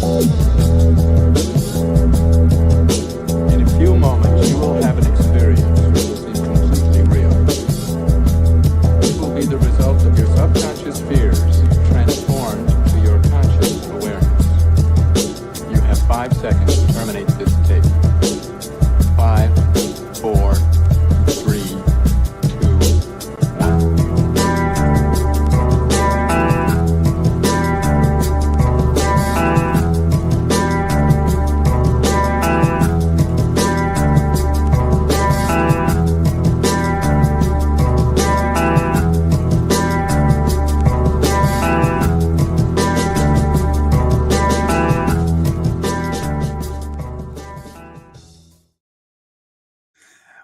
In a few moments, you will have an experience which will seem completely real. It will be the result of your subconscious fears transformed to your conscious awareness. You have 5 seconds to terminate this tape. 5, 4, 3, 2, 1.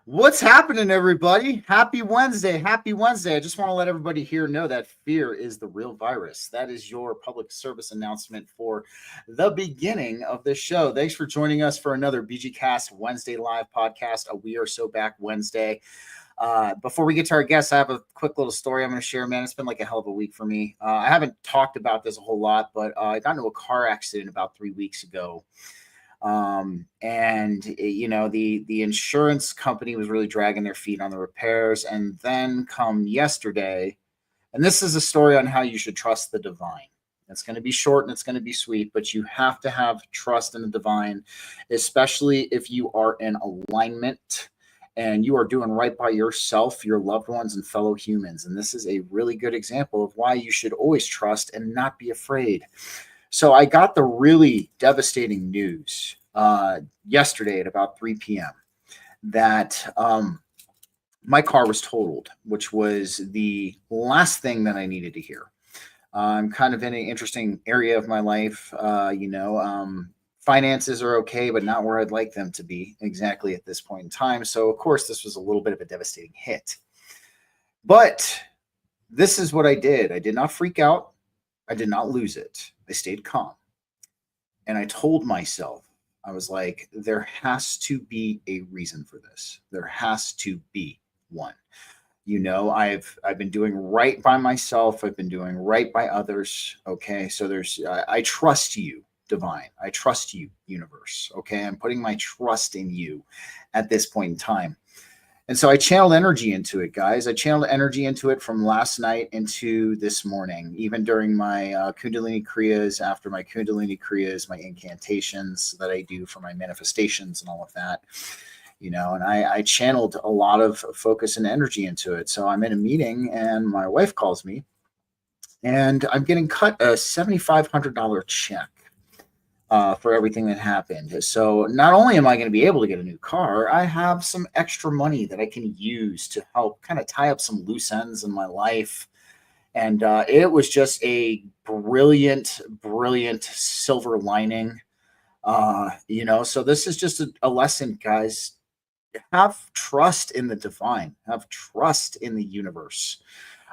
What's happening, everybody? Happy Wednesday. Happy Wednesday. I just want to let everybody here know that fear is the real virus. That is your public service announcement for the beginning of this show. Thanks for joining us for another BG-Cast Wednesday live podcast. We Are So Back Wednesday. Before we get to our guests, I have a quick little story I'm going to share, man. It's been like a hell of a week for me. I haven't talked about this a whole lot, but I got into a car accident about 3 weeks ago. And you know, the insurance company was really dragging their feet on the repairs. And then come yesterday, and this is a story on how you should trust the divine. It's going to be short and it's going to be sweet, but you have to have trust in the divine, especially if you are in alignment and you are doing right by yourself, your loved ones, and fellow humans. And this is a really good example of why you should always trust and not be afraid. So I got the really devastating news yesterday at about 3 p.m. that my car was totaled, which was the last thing that I needed to hear. I'm kind of in an interesting area of my life. Finances are okay, but not where I'd like them to be exactly at this point in time. So, of course, this was a little bit of a devastating hit. But this is what I did. I did not freak out. I did not lose it. I stayed calm. And I told myself, I was like, there has to be a reason for this. There has to be one. You know, I've been doing right by myself. I've been doing right by others. Okay. So I trust you, divine. I trust you, universe. Okay. I'm putting my trust in you at this point in time. And so I channeled energy into it, guys. I channeled energy into it from last night into this morning, even during my Kundalini Kriyas, after my Kundalini Kriyas, my incantations that I do for my manifestations and all of that, you know, and I channeled a lot of focus and energy into it. So I'm in a meeting and my wife calls me and I'm getting cut a $7,500 check. For everything that happened. So not only am I going to be able to get a new car, I have some extra money that I can use to help kind of tie up some loose ends in my life. And it was just a brilliant, brilliant silver lining. You know, so this is just a lesson, guys. Have trust in the divine. Have trust in the universe.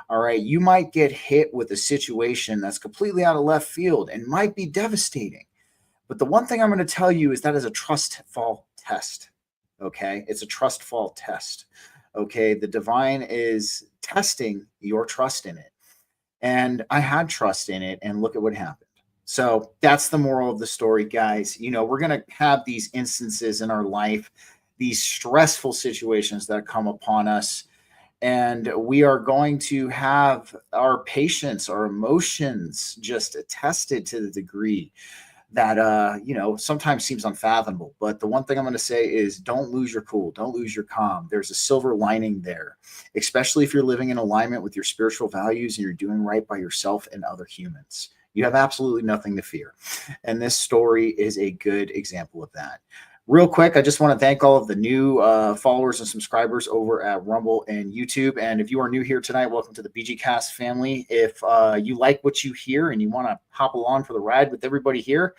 All right. You might get hit with a situation that's completely out of left field and might be devastating. But the one thing I'm going to tell you is that is a trust fall test. Okay. It's a trust fall test. Okay. The divine is testing your trust in it. And I had trust in it. And look at what happened. So that's the moral of the story, guys. You know, we're going to have these instances in our life, these stressful situations that come upon us. And we are going to have our patience, our emotions just tested to the degree that, you know, sometimes seems unfathomable. But the one thing I'm going to say is don't lose your cool. Don't lose your calm. There's a silver lining there, especially if you're living in alignment with your spiritual values and you're doing right by yourself and other humans. You have absolutely nothing to fear. And this story is a good example of that. Real quick, I just want to thank all of the new followers and subscribers over at Rumble and YouTube. And if you are new here tonight, welcome to the BG-Cast family. If you like what you hear and you want to hop along for the ride with everybody here,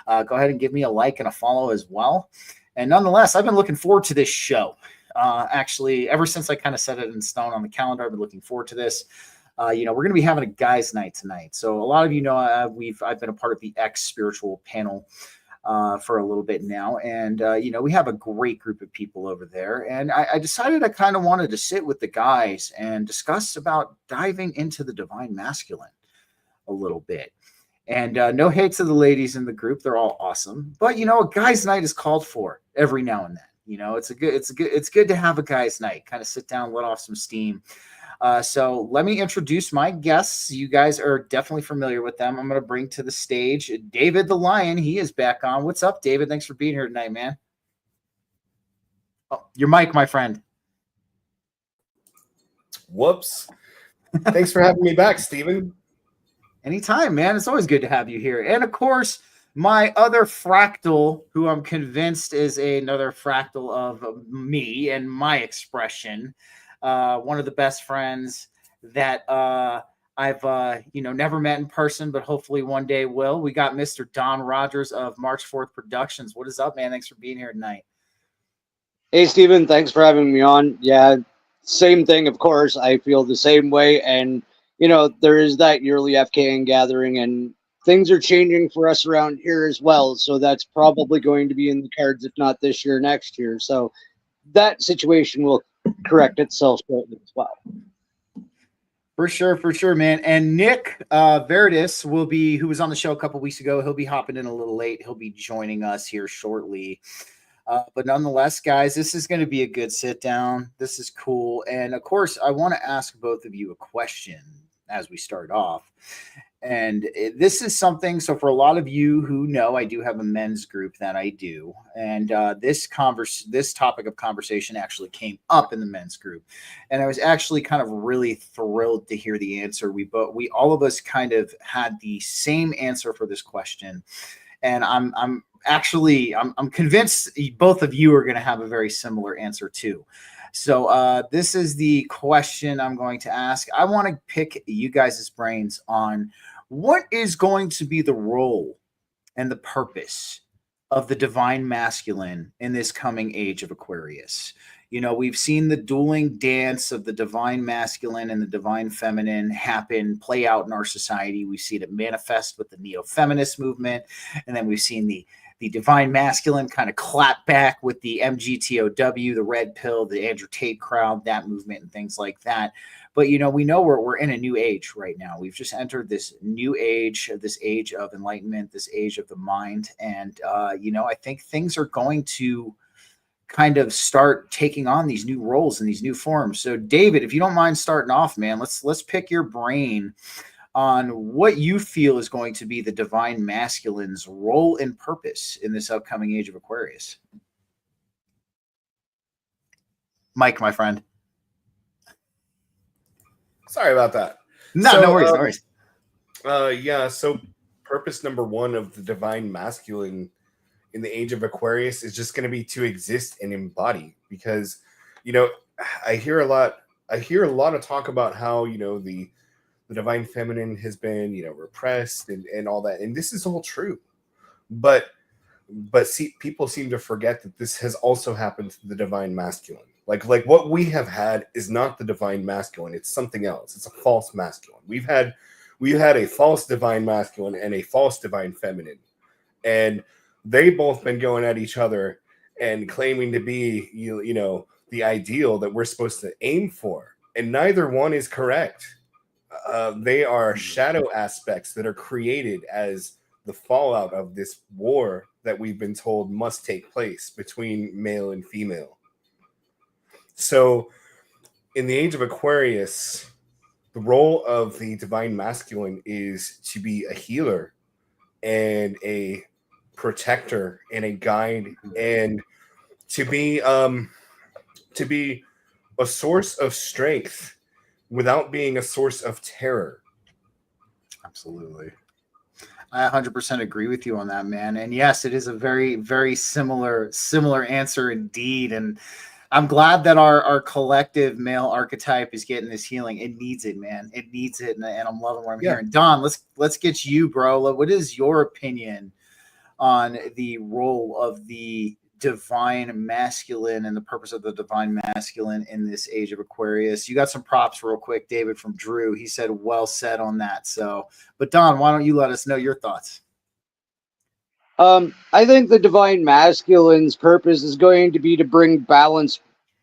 go ahead and give me a like and a follow as well. And nonetheless, I've been looking forward to this show. Actually, ever since I kind of set it in stone on the calendar, I've been looking forward to this. You know, we're going to be having a guys' night tonight. So a lot of you know I've been a part of the X Spiritual panel for a little bit now. And, you know, we have a great group of people over there. And I decided I kind of wanted to sit with the guys and discuss about diving into the divine masculine a little bit. And no hate to the ladies in the group; they're all awesome. But a guys' night is called for every now and then. It's good to have a guys' night. Kind of sit down, let off some steam. So let me introduce my guests. You guys are definitely familiar with them. I'm going to bring to the stage David the Lion. He is back on. What's up, David? Thanks for being here tonight, man. Oh, your mic, my friend. Whoops. Thanks for having me back, Steven. Anytime, man. It's always good to have you here. And of course, my other fractal, who I'm convinced is another fractal of me and my expression. One of the best friends that I've never met in person, but hopefully one day will. We got Mr. Don Rogers of March 4th Productions. What is up, man? Thanks for being here tonight. Hey, Steven, thanks for having me on. Yeah, same thing, of course. I feel the same way. And, there is that yearly FKN gathering, and things are changing for us around here as well. So that's probably going to be in the cards, if not this year, next year. So that situation will correct itself shortly as well. For sure, man. And Nick Verdis who was on the show a couple weeks ago. He'll be hopping in a little late. He'll be joining us here shortly. But nonetheless, guys, this is going to be a good sit down. This is cool. And of course, I want to ask both of you a question as we start off. And this is something, so for a lot of you who know, I do have a men's group that I do. And this topic of conversation actually came up in the men's group. And I was actually kind of really thrilled to hear the answer. We all of us kind of had the same answer for this question. And I'm convinced both of you are going to have a very similar answer too. So this is the question I'm going to ask. I want to pick you guys' brains on what is going to be the role and the purpose of the divine masculine in this coming age of Aquarius. We've seen the dueling dance of the divine masculine and the divine feminine play out in our society. We've seen it manifest with the neo-feminist movement, and then we've seen the divine masculine kind of clap back with the MGTOW, the red pill, the Andrew Tate crowd, that movement and things like that. But, we know we're in a new age right now. We've just entered this new age, this age of enlightenment, this age of the mind. And, I think things are going to kind of start taking on these new roles and these new forms. So, David, if you don't mind starting off, man, let's pick your brain on what you feel is going to be the divine masculine's role and purpose in this upcoming age of Aquarius. Mike, my friend. Sorry about that. No worries. So purpose number one of the divine masculine in the age of Aquarius is just going to be to exist and embody, because, I hear a lot of talk about how, the divine feminine has been, repressed and all that. And this is all true. But see, people seem to forget that this has also happened to the divine masculine. Like what we have had is not the divine masculine. It's something else. It's a false masculine. We've had a false divine masculine and a false divine feminine. And they both been going at each other and claiming to be, the ideal that we're supposed to aim for. And neither one is correct. They are shadow aspects that are created as the fallout of this war that we've been told must take place between male and female. So in the age of Aquarius, the role of the divine masculine is to be a healer and a protector and a guide, and to be a source of strength without being a source of terror. Absolutely. I 100% agree with you on that, man. And yes, it is a very, very similar answer indeed. And I'm glad that our collective male archetype is getting this healing. It needs it, man. It needs it. And I'm loving what I'm hearing. Don, let's get you, bro. What is your opinion on the role of the divine masculine and the purpose of the divine masculine in this age of Aquarius? You got some props real quick, David, from Drew. He said, well said on that. So, but Don, why don't you let us know your thoughts? I think the divine masculine's purpose is going to be to bring balance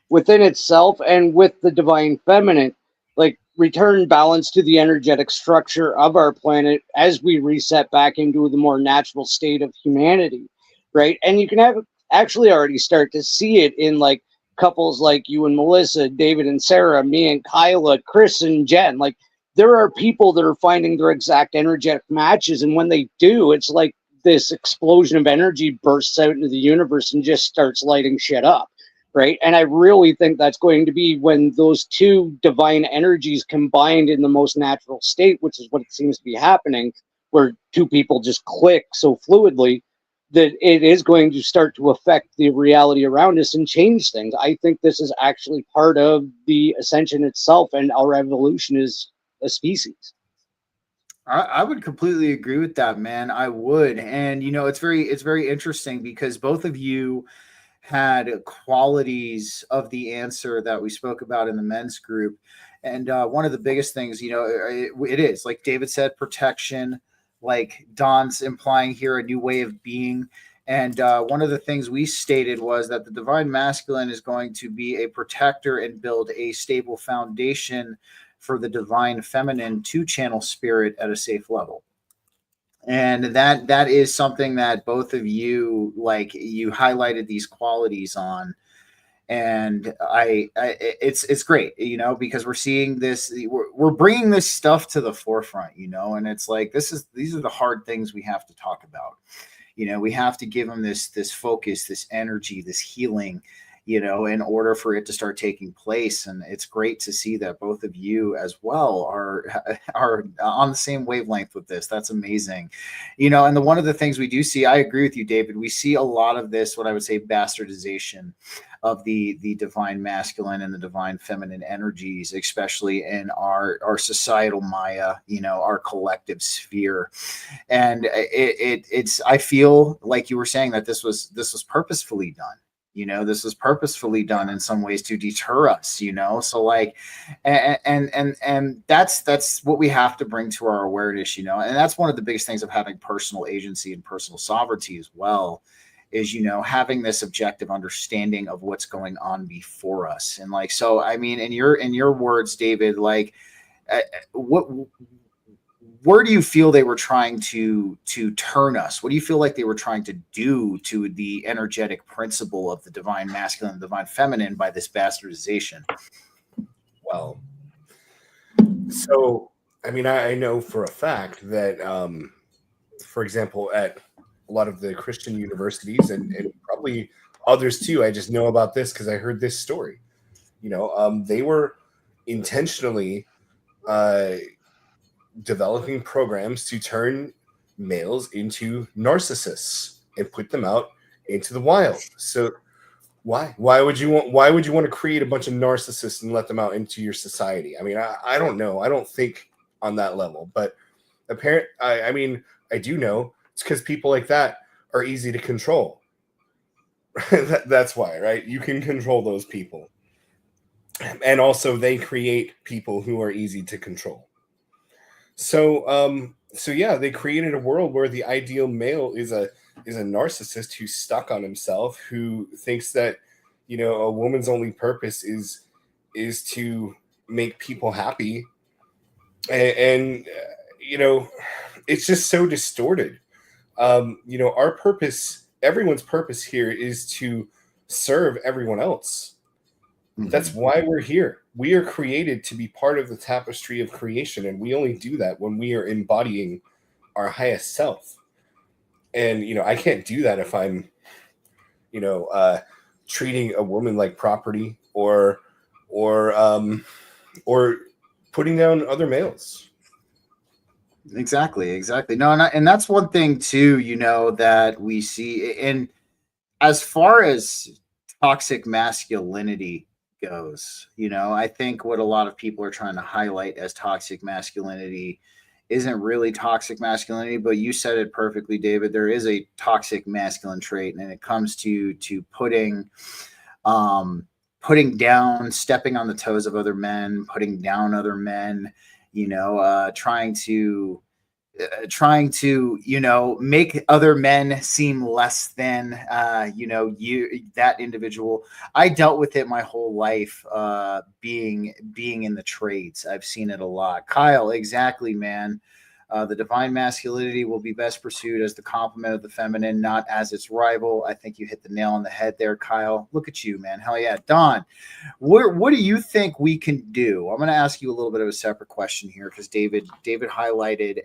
within itself and with the divine feminine. Like, return balance to the energetic structure of our planet as we reset back into the more natural state of humanity, right? And you can have actually already start to see it in like couples like you and Melissa, David and Sarah, me and Kyla, Chris and Jen. Like there are people that are finding their exact energetic matches, and when they do, it's like this explosion of energy bursts out into the universe and just starts lighting shit up, right? And I really think that's going to be when those two divine energies combined in the most natural state, which is what it seems to be happening, where two people just click so fluidly, that it is going to start to affect the reality around us and change things. I think this is actually part of the ascension itself and our evolution as a species. I would completely agree with that, man. I would. And you know, it's very interesting because both of you had qualities of the answer that we spoke about in the men's group. And one of the biggest things, you know, it is like David said, protection, like Don's implying here, a new way of being. And one of the things we stated was that the divine masculine is going to be a protector and build a stable foundation for the divine feminine to channel spirit at a safe level. And that is something that both of you, like, you highlighted these qualities on. And it's great, you know, because we're seeing this, we're bringing this stuff to the forefront, you know, and it's like, these are the hard things we have to talk about. You know, we have to give them this focus, this energy, this healing, you know, in order for it to start taking place. And it's great to see that both of you as well are on the same wavelength with this. That's amazing. You know, and one of the things we do see, I agree with you, David, we see a lot of this, what I would say, bastardization of the divine masculine and the divine feminine energies, especially in our societal Maya, you know, our collective sphere. And it's I feel like you were saying that this was purposefully done. You know, this was purposefully done in some ways to deter us, you know? So like, and that's what we have to bring to our awareness, you know? And that's one of the biggest things of having personal agency and personal sovereignty as well, is, you know, having this objective understanding of what's going on before us. And like, so, I mean, in your words, David, like, where do you feel they were trying to turn us? What do you feel like they were trying to do to the energetic principle of the divine masculine and divine feminine by this bastardization? Well, so, I mean, I know for a fact that, for example, at a lot of the Christian universities and probably others too, I just know about this because I heard this story. You know, they were intentionally developing programs to turn males into narcissists and put them out into the wild. So why would you want to create a bunch of narcissists and let them out into your society? I mean, I don't know. I don't think on that level, but I mean, I do know it's because people like that are easy to control. That's why, right? You can control those people. And also they create people who are easy to control. So yeah, they created a world where the ideal male is a narcissist who's stuck on himself, who thinks that, you know, a woman's only purpose is to make people happy, and you know, it's just so distorted. You know, our purpose, everyone's purpose here is to serve everyone else. That's why we're here. We are created to be part of the tapestry of creation, and we only do that when we are embodying our highest self. And you know, I can't do that if I'm, you know, treating a woman like property or putting down other males. Exactly. No, and that's one thing too, you know, that we see. And as far as toxic masculinity goes, you know, I think what a lot of people are trying to highlight as toxic masculinity isn't really toxic masculinity, but you said it perfectly, David. There is a toxic masculine trait, and it comes to putting down, stepping on the toes of other men, putting down other men, you know, trying to trying to, make other men seem less than, that individual. I dealt with it my whole life, being in the trades. I've seen it a lot. Kyle, exactly, man. The divine masculinity will be best pursued as the complement of the feminine, not as its rival. I think you hit the nail on the head there, Kyle. Look at you, man. Hell yeah. Don, what do you think we can do? I'm going to ask you a little bit of a separate question here, because David highlighted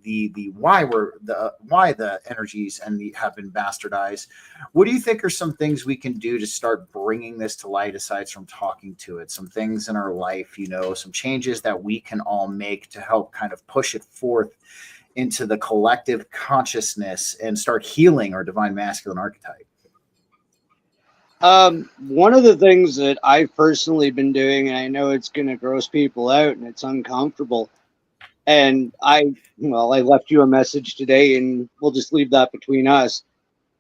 the why the energies have been bastardized. What do you think are some things we can do to start bringing this to light, aside from talking to it? Some things in our life, some changes that we can all make to help kind of push it forth into the collective consciousness and start healing our divine masculine archetype. One of the things that I've personally been doing, and I know it's going to gross people out and it's uncomfortable, and I left you a message today, and we'll just leave that between us.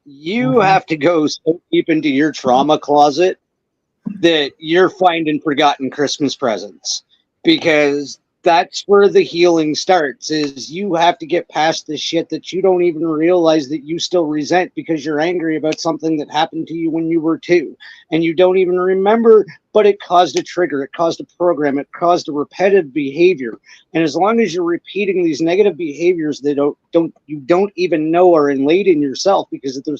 You have to go so deep into your trauma closet that you're finding forgotten Christmas presents, because that's where the healing starts. Is you have to get past the shit that you don't even realize that you still resent, because you're angry about something that happened to you when you were 2 and you don't even remember, but it caused a trigger, it caused a program, it caused a repetitive behavior. And as long as you're repeating these negative behaviors that you don't even know are inlaid in yourself, because they're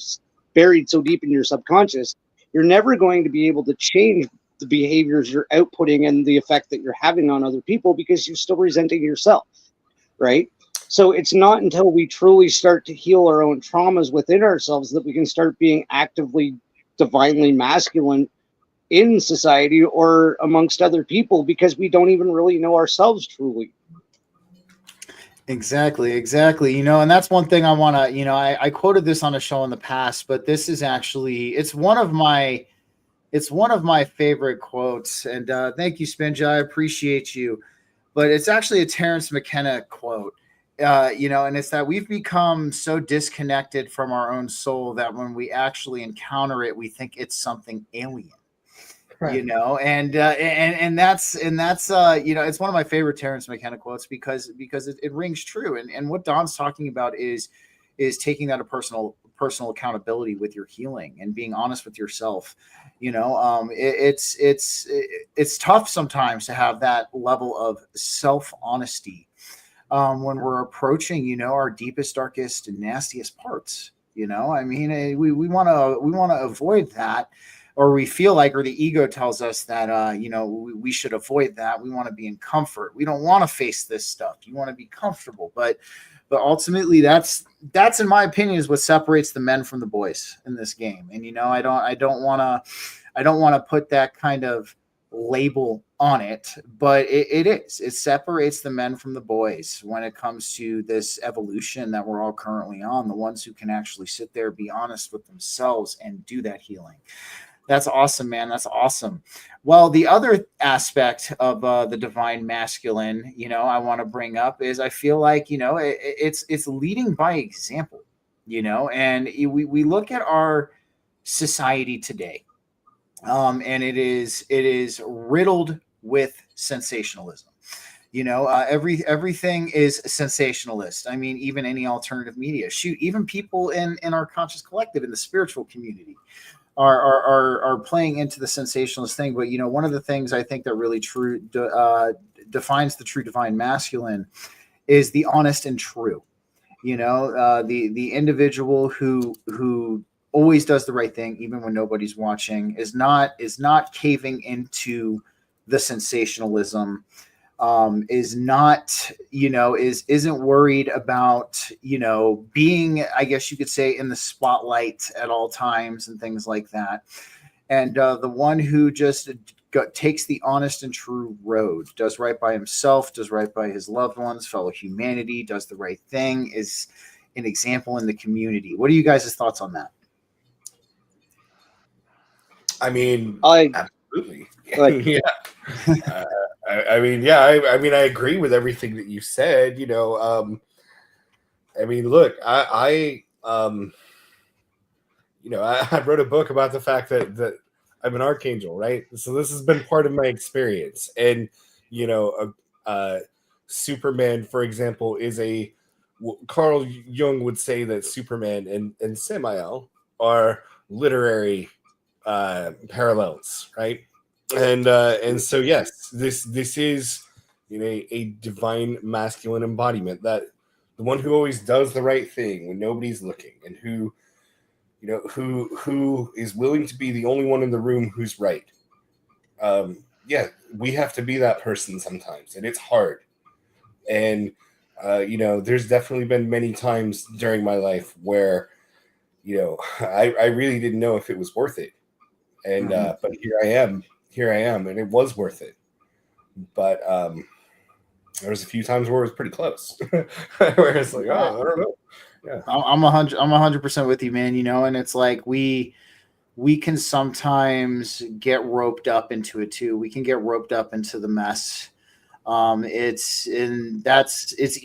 buried so deep in your subconscious, you're never going to be able to change the behaviors you're outputting and the effect that you're having on other people, because you're still resenting yourself, right? So it's not until we truly start to heal our own traumas within ourselves that we can start being actively divinely masculine in society or amongst other people, because we don't even really know ourselves truly. Exactly. And that's one thing I want to, I quoted this on a show in the past, but this is actually, it's one of my favorite quotes. And thank you, Spinja. I appreciate you. But it's actually a Terence McKenna quote, and it's that we've become so disconnected from our own soul that when we actually encounter it, we think it's something alien. Right. And that's it's one of my favorite Terence McKenna quotes, because it rings true. And what Don's talking about is taking that a personal accountability with your healing and being honest with yourself. It's tough sometimes to have that level of self-honesty when we're approaching, our deepest, darkest, and nastiest parts. We want to avoid that. Or we feel like, or the ego tells us that, we should avoid that. We want to be in comfort. We don't want to face this stuff. You want to be comfortable, but ultimately that's in my opinion is what separates the men from the boys in this game. And, I don't want to put that kind of label on it, but it separates the men from the boys when it comes to this evolution that we're all currently on, the ones who can actually sit there, be honest with themselves, and do that healing. That's awesome, man. That's awesome. Well, the other aspect of the divine masculine, I want to bring up is I feel like, it's leading by example, and we look at our society today, and it is riddled with sensationalism. Everything is sensationalist. I mean, even any alternative media, even people in our conscious collective, in the spiritual community, are playing into the sensationalist thing. But one of the things I think that really defines the true divine masculine is the honest and true. The individual who always does the right thing even when nobody's watching, is not caving into the sensationalism, isn't worried about, being, I guess you could say, in the spotlight at all times and things like that. And the one who just takes the honest and true road, does right by himself, does right by his loved ones, fellow humanity, does the right thing, is an example in the community. What are you guys' thoughts on that? I mean, absolutely. Yeah. I agree with everything that you said. Look, I wrote a book about the fact that I'm an archangel, right? So this has been part of my experience. And, Superman, for example, is a Carl Jung would say that Superman and Samael are literary parallels, right? And so yes, this is, you know, a divine masculine embodiment, that the one who always does the right thing when nobody's looking, and who, you know, who is willing to be the only one in the room who's right. Yeah, we have to be that person sometimes, and it's hard. And you know, there's definitely been many times during my life where, you know, I really didn't know if it was worth it, and but here I am, and it was worth it. But there was a few times where it was pretty close, where it's like, oh, I don't know. Yeah, I'm 100% with you, man. You know, and it's like we can sometimes get roped up into it too. We can get roped up into the mess. It's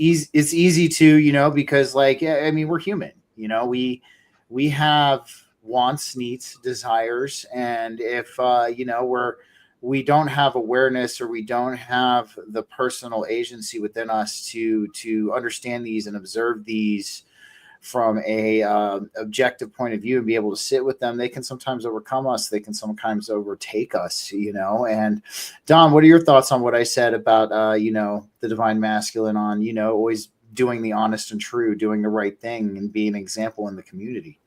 easy to, you know, because like, I mean, we're human, you know, we have wants, needs, desires, and if you know, we don't have awareness, or we don't have the personal agency within us to understand these and observe these from a objective point of view and be able to sit with them, they can sometimes overcome us. They can sometimes overtake us, you know. And Don, what are your thoughts on what I said about, you know, the divine masculine, on, you know, always doing the honest and true, doing the right thing, and being an example in the community?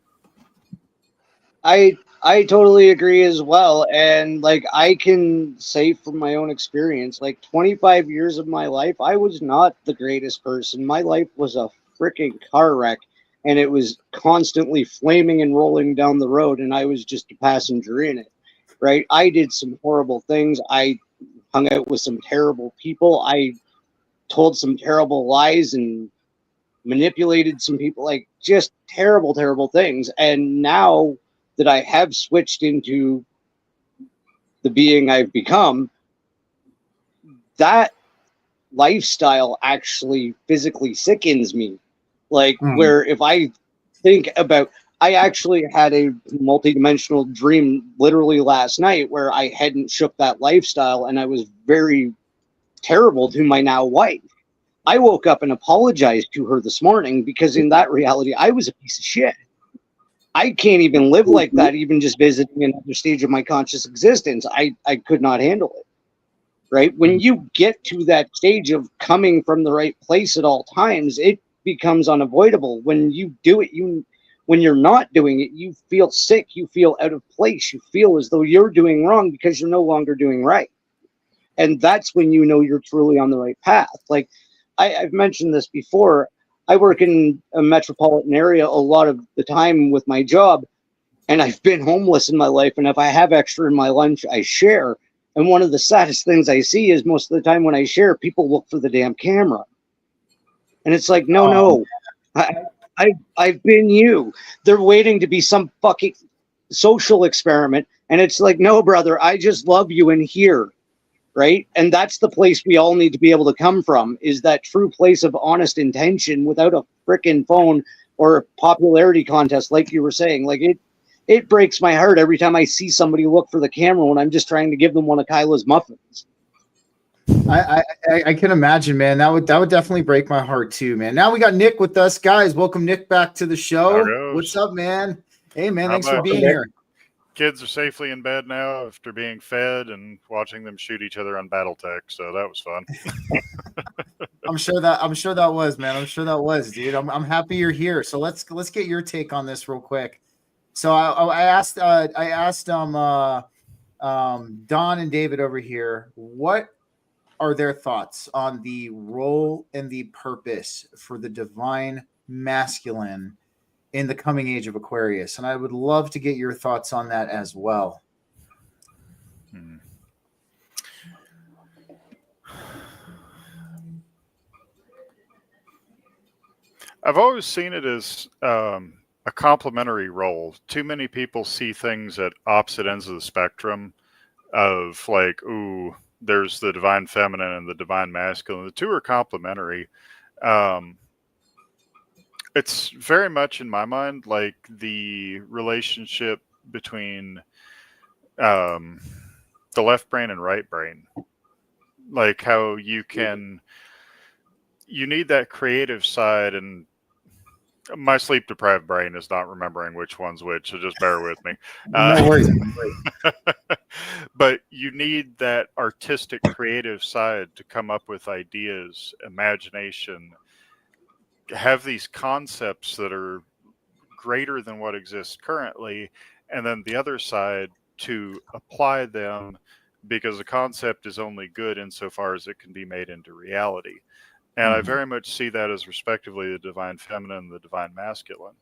I totally agree as well. And like, I can say from my own experience, like 25 years of my life, I was not the greatest person. My life was a freaking car wreck, and it was constantly flaming and rolling down the road, and I was just a passenger in it. Right? I did some horrible things. I hung out with some terrible people. I told some terrible lies and manipulated some people, like just terrible, terrible things. And now that I have switched into the being I've become, that lifestyle actually physically sickens me. Like, where if I think about, I actually had a multidimensional dream literally last night where I hadn't shook that lifestyle, and I was very terrible to my now wife. I woke up and apologized to her this morning, because in that reality, I was a piece of shit. I can't even live like that, even just visiting another stage of my conscious existence. I could not handle it. Right? When you get to that stage of coming from the right place at all times, it becomes unavoidable. When you do it, when you're not doing it, you feel sick, you feel out of place, you feel as though you're doing wrong because you're no longer doing right. And that's when you know you're truly on the right path. Like, I've mentioned this before. I work in a metropolitan area a lot of the time with my job, and I've been homeless in my life. And if I have extra in my lunch, I share. And one of the saddest things I see is most of the time when I share, people look for the damn camera. And it's like, no, I've been you. They're waiting to be some fucking social experiment. And it's like, no, brother, I just love you in here. Right? And that's the place we all need to be able to come from, is that true place of honest intention, without a frickin' phone or a popularity contest, like you were saying. Like, it breaks my heart every time I see somebody look for the camera when I'm just trying to give them one of Kyla's muffins. I can imagine, man. That would definitely break my heart too, man. Now we got Nick with us, guys. Welcome Nick back to the show. What's up, man? Hey, man, thanks for being here. Kids are safely in bed now after being fed and watching them shoot each other on BattleTech, so that was fun. I'm sure that was, man. I'm sure that was, dude. I'm happy you're here. So let's get your take on this real quick. So I asked Don and David over here, what are their thoughts on the role and the purpose for the divine masculine in the coming age of Aquarius? And I would love to get your thoughts on that as well. I've always seen it as a complementary role. Too many people see things at opposite ends of the spectrum of like, ooh, there's the divine feminine and the divine masculine. The two are complementary. It's very much, in my mind, like the relationship between the left brain and right brain. Like how you can you need that creative side, and my sleep deprived brain is not remembering which one's which, so just bear with me. No worries. No worries. But you need that artistic creative side to come up with ideas, imagination, have these concepts that are greater than what exists currently, and then the other side to apply them, because a concept is only good insofar as it can be made into reality. And I very much see that as respectively the divine feminine and the divine masculine,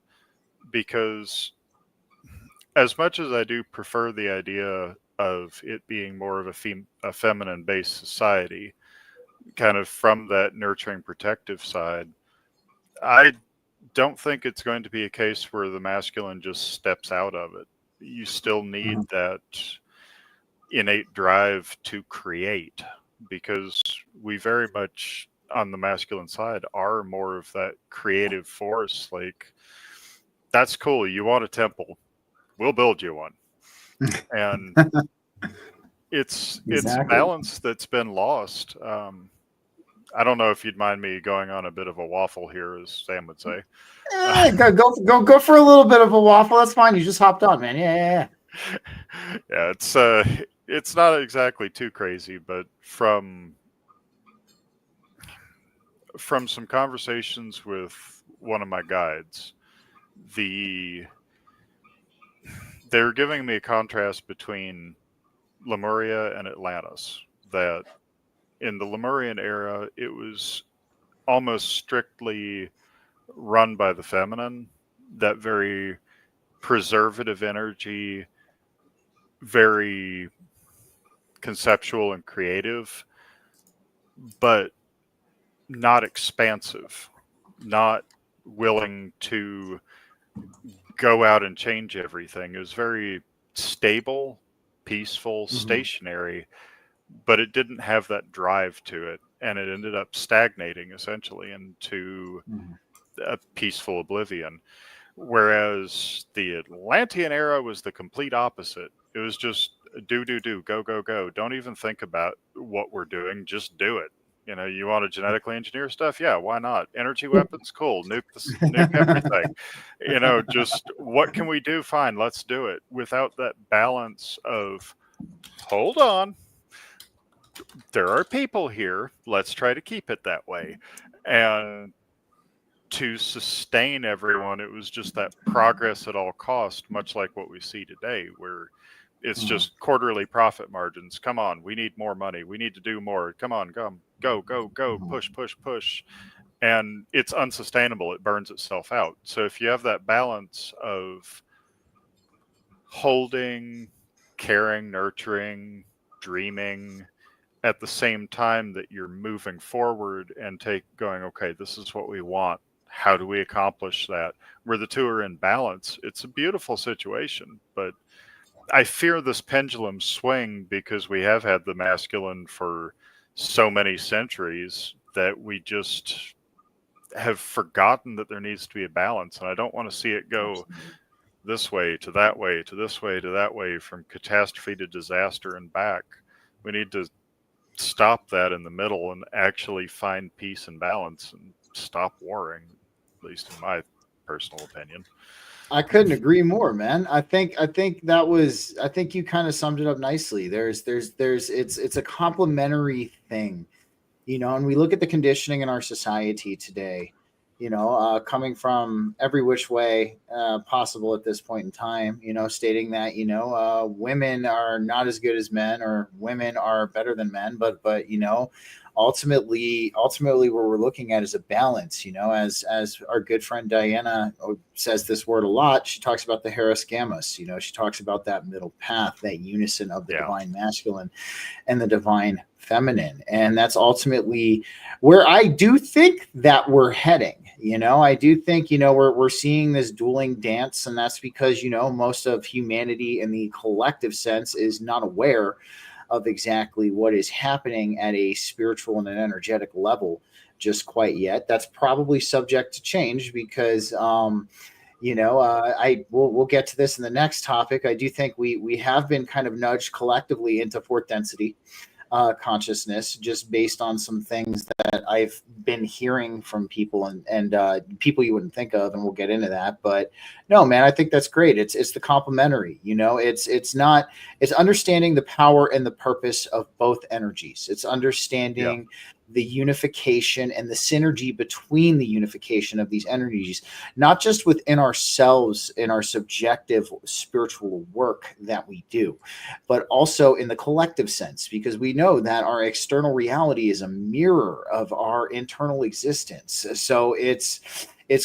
because as much as I do prefer the idea of it being more of a feminine based society, kind of from that nurturing protective side, I don't think it's going to be a case where the masculine just steps out of it. You still need that innate drive to create, because we very much on the masculine side are more of that creative force. Like, that's cool, you want a temple, we'll build you one. And it's balance that's been lost. I don't know if you'd mind me going on a bit of a waffle here, as Sam would say. Go for a little bit of a waffle. That's fine. You just hopped on, man. Yeah. Yeah, it's not exactly too crazy, but from some conversations with one of my guides, they're giving me a contrast between Lemuria and Atlantis. That in the Lemurian era, it was almost strictly run by the feminine, that very preservative energy, very conceptual and creative, but not expansive, not willing to go out and change everything. It was very stable, peaceful, stationary, but it didn't have that drive to it, and it ended up stagnating essentially into a peaceful oblivion. Whereas the Atlantean era was the complete opposite. It was just do, go. Don't even think about what we're doing, just do it. You know, you want to genetically engineer stuff? Yeah, why not? Energy weapons? Cool. Nuke everything. You know, just what can we do? Fine, let's do it. Without that balance of, hold on, there are people here, let's try to keep it that way. And to sustain everyone, it was just that progress at all cost, much like what we see today, where it's just quarterly profit margins. Come on, we need more money. We need to do more. Come on, go, push. And it's unsustainable. It burns itself out. So if you have that balance of holding, caring, nurturing, dreaming, at the same time that you're moving forward and going, okay, this is what we want. How do we accomplish that? Where the two are in balance, it's a beautiful situation. But I fear this pendulum swing, because we have had the masculine for so many centuries that we just have forgotten that there needs to be a balance. And I don't want to see it go this way to that way to this way to that way, from catastrophe to disaster and back. We need to stop that in the middle and actually find peace and balance and stop warring, at least in my personal opinion. I couldn't agree more, man. I think you kind of summed it up nicely. It's a complementary thing, you know, and we look at the conditioning in our society today, you know, coming from every which way possible at this point in time, you know, stating that, you know, women are not as good as men, or women are better than men, but you know, ultimately what we're looking at is a balance, you know, as our good friend Diana says this word a lot. She talks about the Heros Gammas, you know, she talks about that middle path, that unison of the divine masculine and the divine feminine. And that's ultimately where I do think that we're heading. You know, I do think, you know, we're seeing this dueling dance, and that's because, you know, most of humanity in the collective sense is not aware of exactly what is happening at a spiritual and an energetic level just quite yet. That's probably subject to change, because you know, we'll get to this in the next topic. I do think we have been kind of nudged collectively into fourth density. consciousness, just based on some things that I've been hearing from people and people you wouldn't think of, and we'll get into that. But no, man, I think that's great. It's the complementary, it's understanding the power and the purpose of both energies. It's understanding the unification and the synergy between the unification of these energies, not just within ourselves in our subjective spiritual work that we do, but also in the collective sense, because we know that our external reality is a mirror of our internal existence. So it's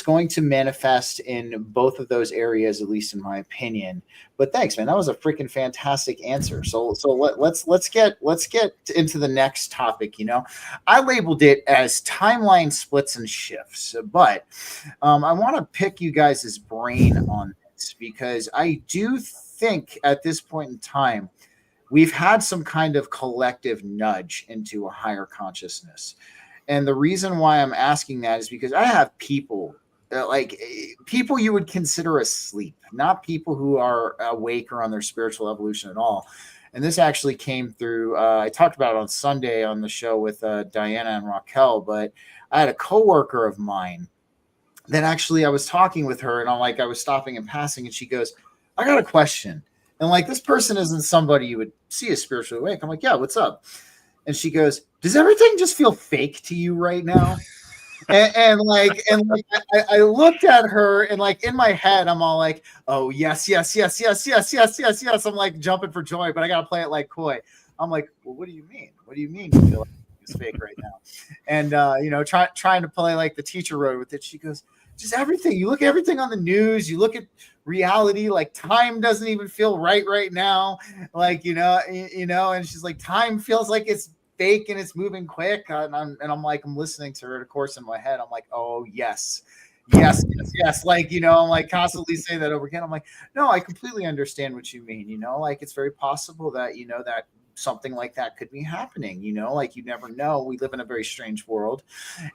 going to manifest in both of those areas, at least in my opinion. But thanks, man. That was a freaking fantastic answer. So let's get into the next topic. I labeled it as timeline splits and shifts, but I want to pick you guys' brain on this, because I do think at this point in time we've had some kind of collective nudge into a higher consciousness. And the reason why I'm asking that is because I have people, people you would consider asleep, not people who are awake or on their spiritual evolution at all. And this actually came through, I talked about it on Sunday on the show with Diana and Raquel, but I had a coworker of mine that actually I was talking with her, and I was stopping and passing, and she goes, I got a question. And this person isn't somebody you would see as spiritually awake. I'm like, yeah, what's up? And she goes, does everything just feel fake to you right now? I looked at her, and in my head, I'm all like, oh, yes. I'm jumping for joy, but I got to play it coy. I'm like, well, what do you mean? What do you mean you feel like it's fake right now? And, trying to play the teacher road with it. She goes, just everything. You look at everything on the news. You look at reality. Time doesn't even feel right now. And she's like, time feels like it's fake and it's moving quick. And I'm listening to her. And of course, in my head, I'm like, oh, yes. I'm constantly saying that over again. I'm like, no, I completely understand what you mean. It's very possible that, that something like that could be happening, you never know. We live in a very strange world.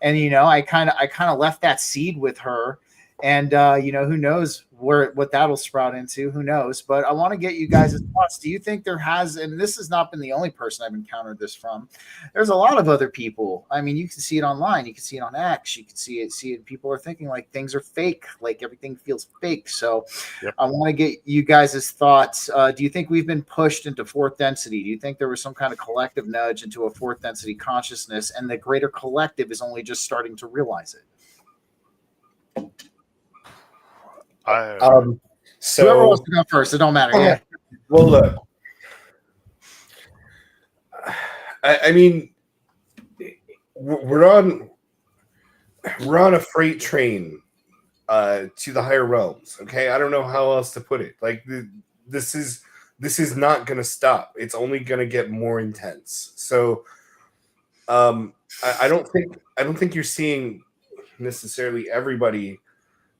And, I kind of left that seed with her, and, who knows what that'll sprout into, who knows, but I want to get you guys' thoughts. Do you think there has, and this has not been the only person I've encountered this from, there's a lot of other people. I mean, you can see it online, you can see it on X, you can see it. People are thinking things are fake, everything feels fake. So I want to get you guys' thoughts. Do you think we've been pushed into fourth density? Do you think there was some kind of collective nudge into a fourth density consciousness, and the greater collective is only just starting to realize it? So whoever wants to go first, it don't matter. Yeah. Well, look, I mean, we're on a freight train to the higher realms. Okay, I don't know how else to put it. This is not going to stop. It's only going to get more intense. So, I don't think you're seeing necessarily everybody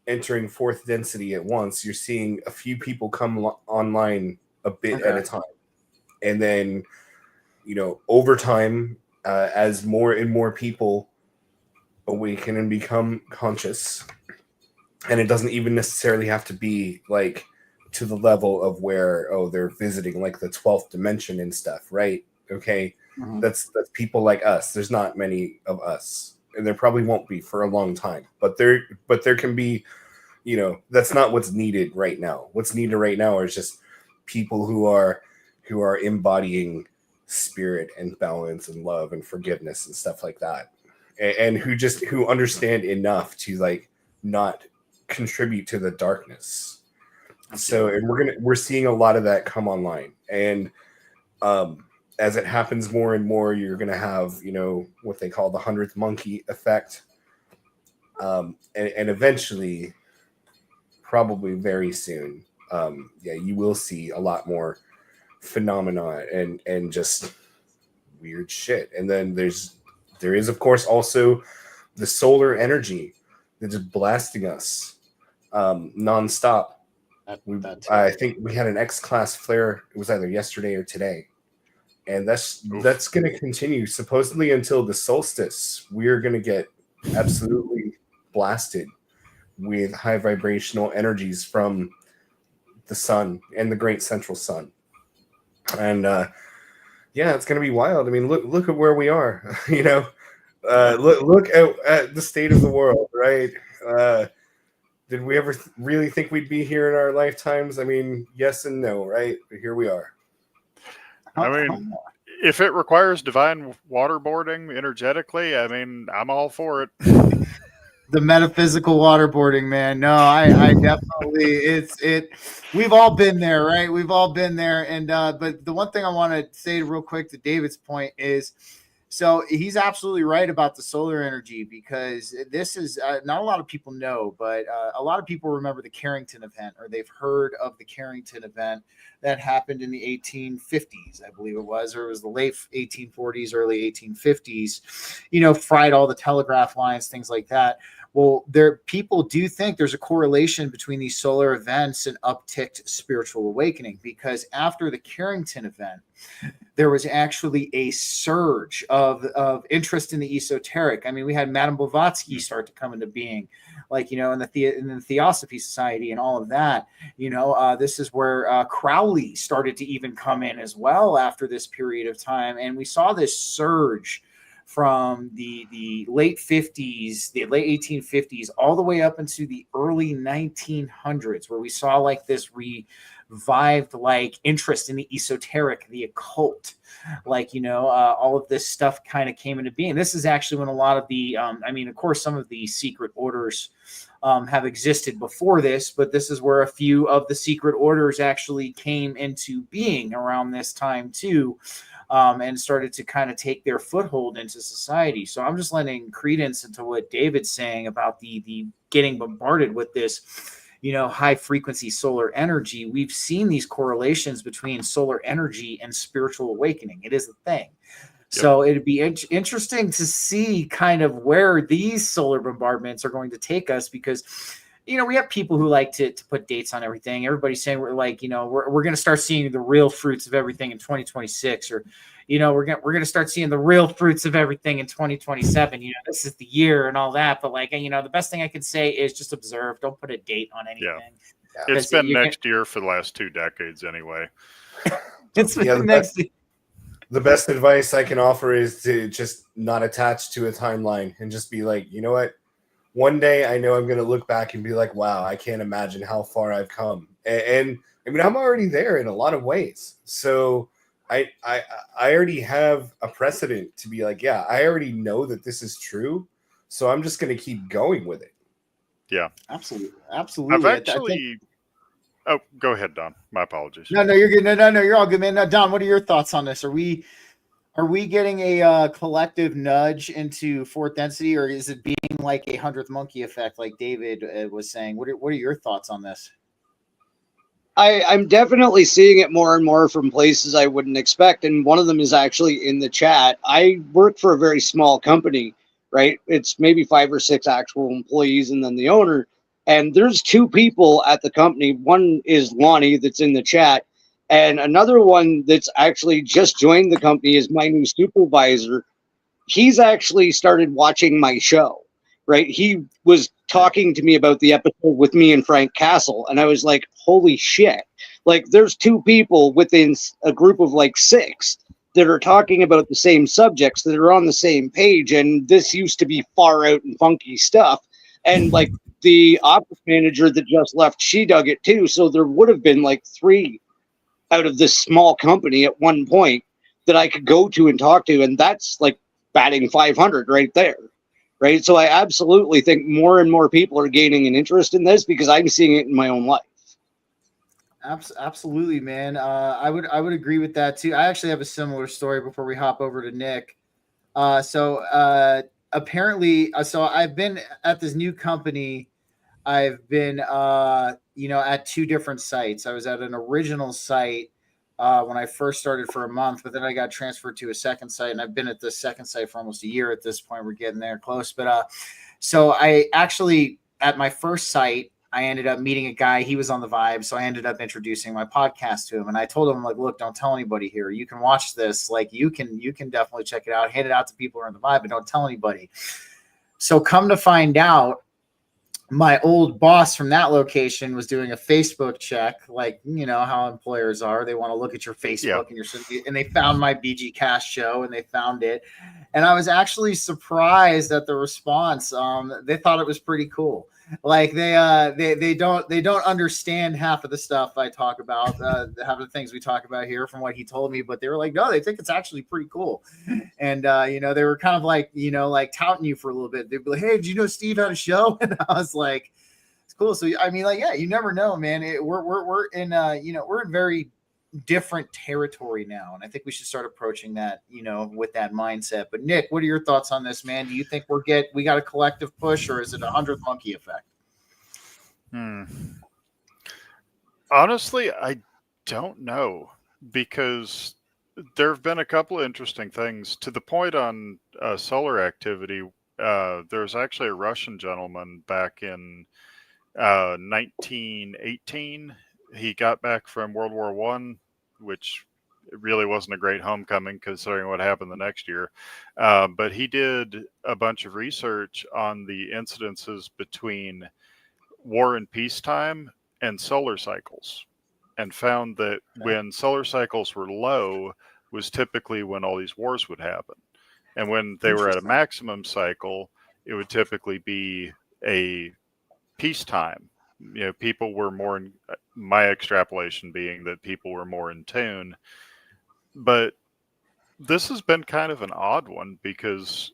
entering fourth density at once. You're seeing a few people come online a bit at a time, and then over time, as more and more people awaken and become conscious, and it doesn't even necessarily have to be to the level of where they're visiting the 12th dimension and stuff, right? Okay. Mm-hmm. That's people like us. There's not many of us, and there probably won't be for a long time, but there can be, that's not what's needed right now. What's needed right now is just people who are embodying spirit and balance and love and forgiveness and stuff like that, and who understand enough to not contribute to the darkness. So, and we're seeing a lot of that come online, and as it happens more and more, you're going to have, what they call the 100th monkey effect. And eventually, probably very soon, you will see a lot more phenomena and just weird shit. And then there is, of course, also the solar energy that's just blasting us nonstop. I think we had an X-class flare. It was either yesterday or today. And that's going to continue supposedly until the solstice. We're going to get absolutely blasted with high vibrational energies from the sun and the great central sun. And Yeah, it's going to be wild. I mean, look at where we are. Look at the state of the world, right? Did we ever really think we'd be here in our lifetimes? I mean, yes and no, right? But here we are. I mean, if it requires divine waterboarding energetically, I mean, I'm all for it. The metaphysical waterboarding, man. No, I definitely, we've all been there, right? We've all been there. And, but the one thing I want to say real quick to David's point is, so he's absolutely right about the solar energy, because this is not a lot of people know, but a lot of people remember the Carrington event, or they've heard of the Carrington event that happened in the 1850s, I believe it was, or it was the late 1840s, early 1850s, fried all the telegraph lines, things like that. Well, people do think there's a correlation between these solar events and upticked spiritual awakening, because after the Carrington event, there was actually a surge of interest in the esoteric. I mean, we had Madame Blavatsky start to come into being, like, in the Theosophy Society and all of that. This is where Crowley started to even come in as well after this period of time. And we saw this surge from the late 50s, the late 1850s, all the way up into the early 1900s, where we saw like this revived like interest in the esoteric, the occult, all of this stuff kind of came into being. This is actually when a lot of the, of course, some of the secret orders have existed before this, but this is where a few of the secret orders actually came into being around this time too. And started to kind of take their foothold into society. So I'm just lending credence into what David's saying about the getting bombarded with this, high frequency solar energy. We've seen these correlations between solar energy and spiritual awakening. It is a thing. So it'd be interesting to see kind of where these solar bombardments are going to take us, because we have people who like to put dates on everything. Everybody's saying we're like, we're going to start seeing the real fruits of everything in 2026, or, we're going to start seeing the real fruits of everything in 2027. This is the year and all that. But like, the best thing I can say is just observe. Don't put a date on anything. Yeah. It's been next year for the last 2 decades anyway. It's been next year. The best advice I can offer is to just not attach to a timeline and just be like, you know what? One day I know I'm going to look back and be like, wow, I can't imagine how far I've come. And I mean, I'm already there in a lot of ways. So I already have a precedent to be like, yeah, I already know that this is true. So I'm just going to keep going with it. Yeah, absolutely. I've actually, oh, go ahead, Don. My apologies. No, you're good. No, you're all good, man. Now, Don, what are your thoughts on this? Are we getting a collective nudge into fourth density, or is it being like a 100th monkey effect, like David was saying? What are your thoughts on this? I'm definitely seeing it more and more from places I wouldn't expect. And one of them is actually in the chat. I work for a very small company, right? It's maybe 5 or 6 actual employees and then the owner. And there's 2 people at the company. One is Lonnie that's in the chat. And another one that's actually just joined the company is my new supervisor. He's actually started watching my show, right? He was talking to me about the episode with me and Frank Castle. And I was like, holy shit. Like, there's 2 people within a group of like 6 that are talking about the same subjects, that are on the same page. And this used to be far out and funky stuff. And like the office manager that just left, she dug it too. So there would have been like 3 out of this small company at one point that I could go to and talk to. And that's like batting 500 right there. Right. So I absolutely think more and more people are gaining an interest in this, because I'm seeing it in my own life. Absolutely, man. I would agree with that too. I actually have a similar story before we hop over to Nick. Apparently, so I've been at this new company. I've been, at 2 different sites. I was at an original site when I first started for a month, but then I got transferred to a second site, and I've been at the second site for almost a year at this point. We're getting there close. But so I actually, at my first site, I ended up meeting a guy. He was on the Vibe, so I ended up introducing my podcast to him. And I told him, like, look, don't tell anybody here. You can watch this. Like, you can definitely check it out, hand it out to people who are on the Vibe, but don't tell anybody. So come to find out, my old boss from that location was doing a Facebook check, like, you know how employers are. They want to look at your Facebook and they found my BG Cast show and they found it. And I was actually surprised at the response. They thought it was pretty cool. Like they don't understand half of the stuff I talk about, half of the things we talk about here from what he told me, but they were like, no, they think it's actually pretty cool. And you know, they were kind of like, you know, like touting you for a little bit. They'd be like, hey, did you know Steve had a show? And I was like, it's cool. So I mean, like, yeah, you never know, man. We're in you know, we're in very different territory now, and I think we should start approaching that, you know, with that mindset. But Nick, what are your thoughts on this, man? Do you think we got a collective push, or is it 100th monkey effect? Honestly, I don't know, because there have been a couple of interesting things to the point on solar activity. There's actually a Russian gentleman back in 1918. He got back from World War One, which really wasn't a great homecoming considering what happened the next year. But he did a bunch of research on the incidences between war and peacetime and solar cycles, and found that when solar cycles were low was typically when all these wars would happen. And when they were at a maximum cycle, it would typically be a peacetime. You know, people were more in, my extrapolation being that people were more in tune. But this has been kind of an odd one, because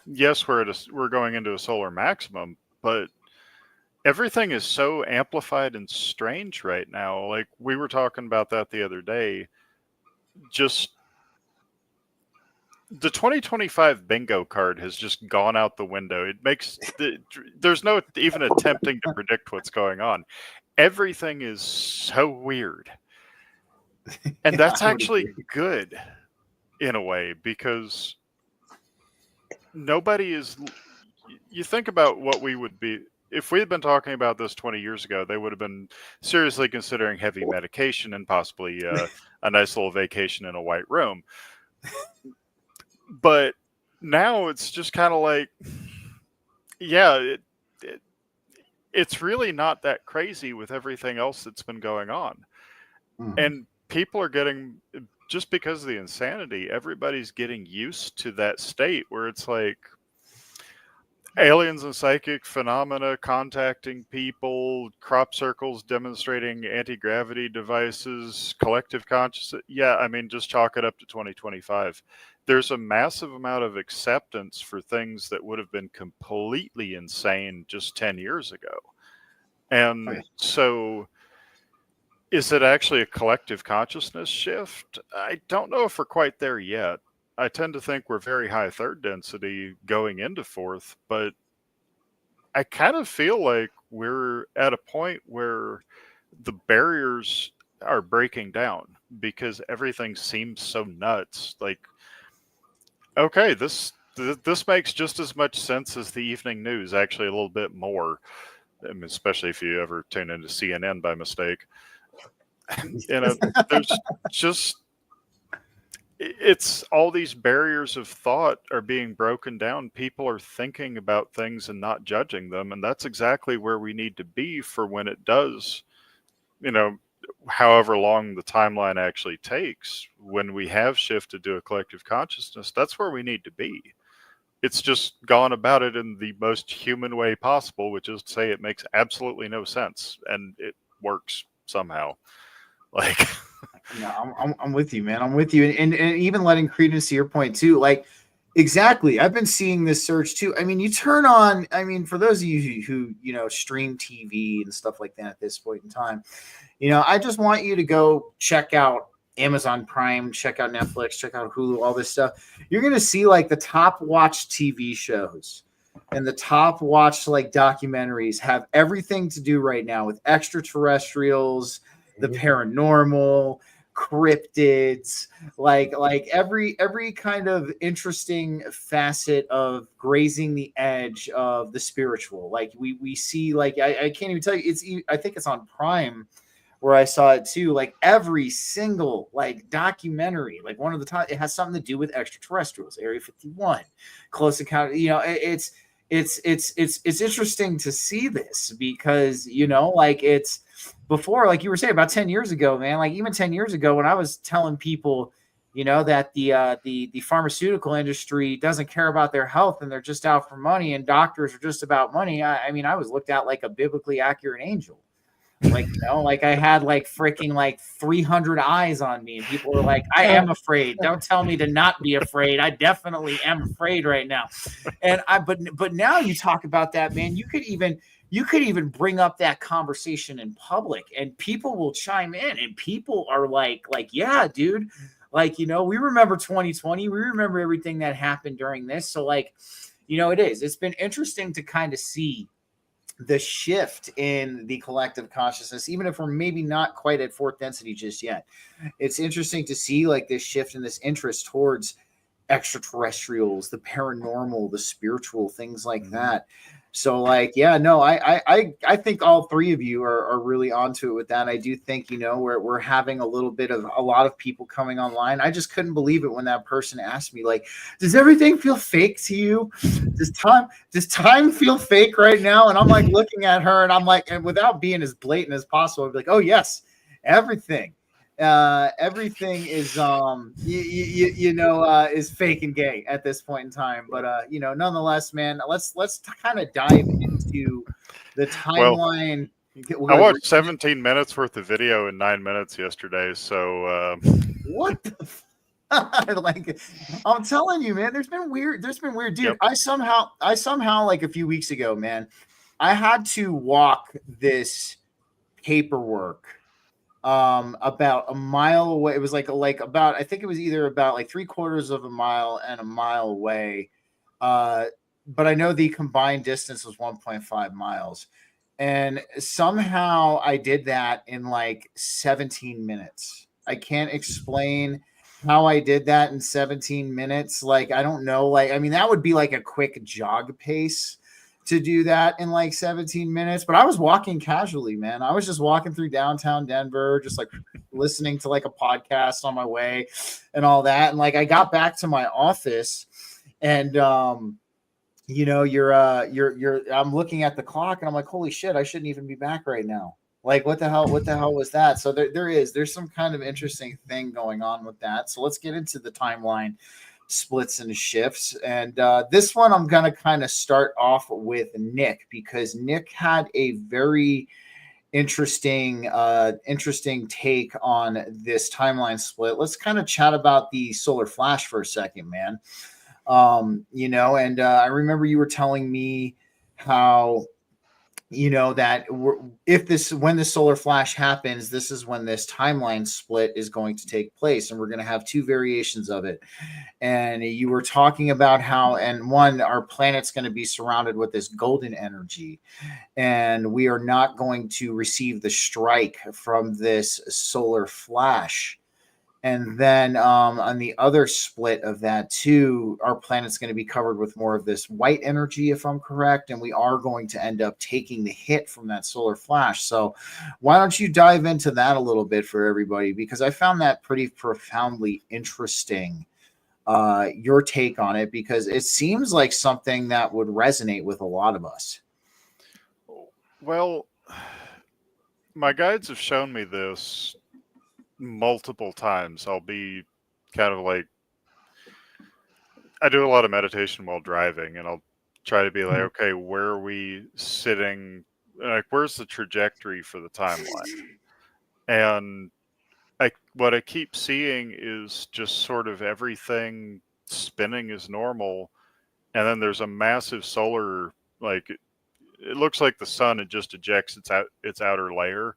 yes, we're going into a solar maximum, but everything is so amplified and strange right now. Like, we were talking about that the other day. Just the 2025 bingo card has just gone out the window. It makes there's no even attempting to predict what's going on. Everything is so weird. And that's actually good in a way, because nobody is, you think about what we would be if we had been talking about this 20 years ago. They would have been seriously considering heavy medication and possibly a nice little vacation in a white room. But now it's just kind of like, yeah, it's really not that crazy with everything else that's been going on. And people are getting, just because of the insanity, everybody's getting used to that state where it's like aliens and psychic phenomena contacting people, crop circles demonstrating anti-gravity devices, collective consciousness. Yeah, I mean, just chalk it up to 2025. There's a massive amount of acceptance for things that would have been completely insane just 10 years ago. And so is it actually a collective consciousness shift? I don't know if we're quite there yet. I tend to think we're very high third density going into fourth, but I kind of feel like we're at a point where the barriers are breaking down, because everything seems so nuts. Like, okay, this makes just as much sense as the evening news, actually a little bit more. I mean, especially if you ever tune into CNN by mistake. You know, there's just, it's all these barriers of thought are being broken down. People are thinking about things and not judging them. And that's exactly where we need to be for when it does, you know, however long the timeline actually takes, when we have shifted to a collective consciousness, that's where we need to be. It's just gone about it in the most human way possible, which is to say it makes absolutely no sense, and it works somehow. Like, no, I'm with you, man. I'm with you. And even letting credence to your point too, like, exactly. I've been seeing this surge too. I mean, you turn on, I mean, for those of you who, you know, stream TV and stuff like that at this point in time, you know, I just want you to go check out Amazon Prime, check out Netflix, check out Hulu, all this stuff. You're going to see like the top watched TV shows and the top watched like documentaries have everything to do right now with extraterrestrials, the paranormal, cryptids, like every kind of interesting facet of grazing the edge of the spiritual. Like we see, like I can't even tell you, I think it's on Prime where I saw it too. Like every single like documentary, like one of the top, it has something to do with extraterrestrials, Area 51, Close Encounter. You know, it's interesting to see this because, you know, like it's before, like you were saying about 10 years ago, man, like even 10 years ago when I was telling people, you know, that the pharmaceutical industry doesn't care about their health and they're just out for money and doctors are just about money. I mean, I was looked at like a biblically accurate angel. Like, you know, like I had like freaking like 300 eyes on me and people were like, I am afraid. Don't tell me to not be afraid. I definitely am afraid right now. And but now you talk about that, man, you could even bring up that conversation in public and people will chime in and people are like, yeah, dude, like, you know, we remember 2020. We remember everything that happened during this. So like, you know, it's been interesting to kind of see the shift in the collective consciousness, even if we're maybe not quite at fourth density just yet. It's interesting to see like this shift in this interest towards extraterrestrials, the paranormal, the spiritual, things like that. So like, yeah, no, I think all three of you are really onto it with that. I do think, you know, we're having a lot of people coming online. I just couldn't believe it when that person asked me, like, does everything feel fake to you? Does time feel fake right now? And I'm like looking at her and I'm like, and without being as blatant as possible, I'd be like, oh yes, everything. Everything is is fake and gay at this point in time, but you know, nonetheless, man, let's kind of dive into the timeline. I watched 17 minutes worth of video in 9 minutes yesterday, so what the like, I'm telling you, man, there's been weird, dude. Yep. I somehow like a few weeks ago, man, I had to walk this paperwork about a mile away. It was like about, I think it was either about like 3/4 of a mile and a mile away. But I know the combined distance was 1.5 miles. And somehow I did that in like 17 minutes. I can't explain how I did that in 17 minutes. Like, I don't know. Like, I mean, that would be like a quick jog pace to do that in like 17 minutes, but I was walking casually, man. I was just walking through downtown Denver, just like listening to like a podcast on my way and all that. And like, I got back to my office and, you know, I'm looking at the clock and I'm like, holy shit, I shouldn't even be back right now. Like, what the hell was that? So there's some kind of interesting thing going on with that. So let's get into the timeline splits and shifts. And this one I'm going to kind of start off with Nick, because Nick had a very interesting take on this timeline split. Let's kind of chat about the solar flash for a second, man. You know, and I remember you were telling me how, you know, that when the solar flash happens, this is when this timeline split is going to take place, and we're going to have two variations of it. And you were talking about how, and one, our planet's going to be surrounded with this golden energy, and we are not going to receive the strike from this solar flash. And then on the other split of that too, our planet's going to be covered with more of this white energy, if I'm correct, and we are going to end up taking the hit from that solar flash. So why don't you dive into that a little bit for everybody, because I found that pretty profoundly interesting, your take on it, because it seems like something that would resonate with a lot of us. Well, my guides have shown me this multiple times. I'll be kind of like, I do a lot of meditation while driving, and I'll try to be like, okay, where are we sitting? Like, where's the trajectory for the timeline? And what I keep seeing is just sort of everything spinning as normal, and then there's a massive solar, like, it looks like the sun, it just ejects its outer layer,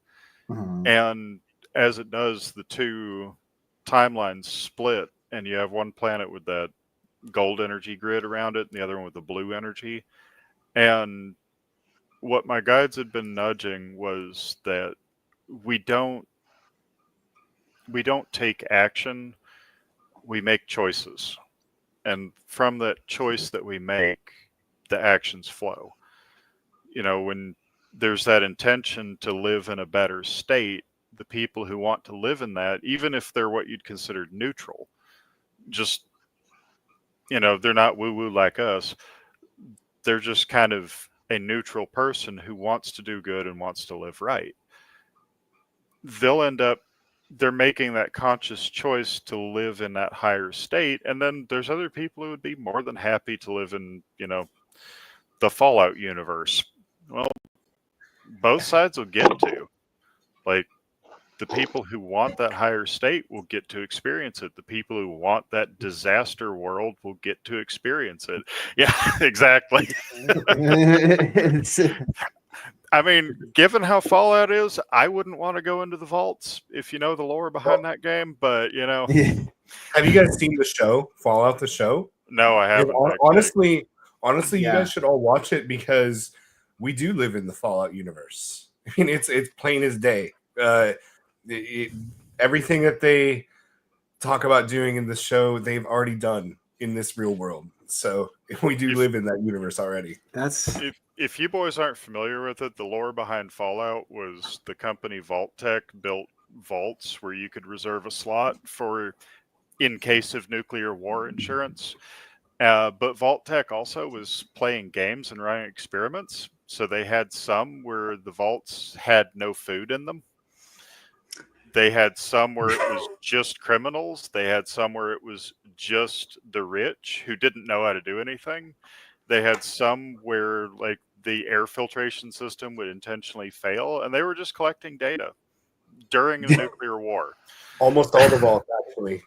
and as it does, the two timelines split, and you have one planet with that gold energy grid around it and the other one with the blue energy. And what my guides had been nudging was that we don't take action, we make choices. And from that choice that we make, the actions flow. You know, when there's that intention to live in a better state, the people who want to live in that, even if they're what you'd consider neutral, just, you know, they're not woo-woo like us, they're just kind of a neutral person who wants to do good and wants to live right. They're making that conscious choice to live in that higher state. And then there's other people who would be more than happy to live in, the Fallout universe. Well, both sides will get to. Like, the people who want that higher state will get to experience it. The people who want that disaster world will get to experience it. Yeah, exactly. I mean, given how Fallout is, I wouldn't want to go into the vaults if you know the lore behind that game. But Have you guys seen the show, Fallout the show? No, I haven't. Honestly, Yeah. you guys should all watch it because we do live in the Fallout universe. I mean, it's plain as day. Everything that they talk about doing in the show, they've already done in this real world. So we do live in that universe already. That's If you boys aren't familiar with it, the lore behind Fallout was the company Vault-Tec built vaults where you could reserve a slot for in case of nuclear war insurance. But Vault-Tec also was playing games and running experiments. So they had some where the vaults had no food in them. They had some where it was just criminals. They had some where it was just the rich who didn't know how to do anything. They had some where like the air filtration system would intentionally fail, and they were just collecting data during a nuclear war. Almost all the vaults, actually.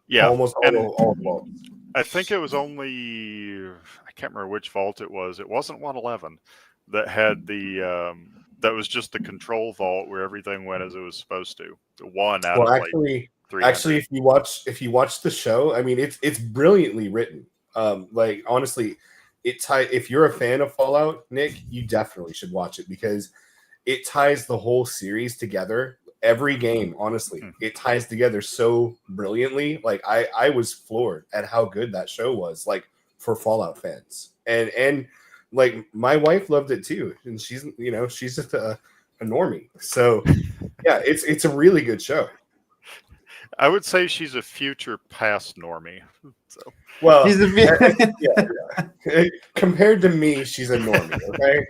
Yeah, almost all the vaults. I think it was only, I can't remember which vault it was. It wasn't 111 that had the that was just the control vault where everything went as it was supposed to. One out of actually, like 300. actually, if you watch the show, I mean, it's brilliantly written. Like honestly, if you're a fan of Fallout, Nick, you definitely should watch it because it ties the whole series together. Every game, honestly, it ties together so brilliantly. Like I was floored at how good that show was. Like for Fallout fans, and like my wife loved it too, and she's just a normie. So yeah, it's a really good show. I would say she's a future past normie. So. Well, he's yeah. Compared to me, she's a normie. Okay.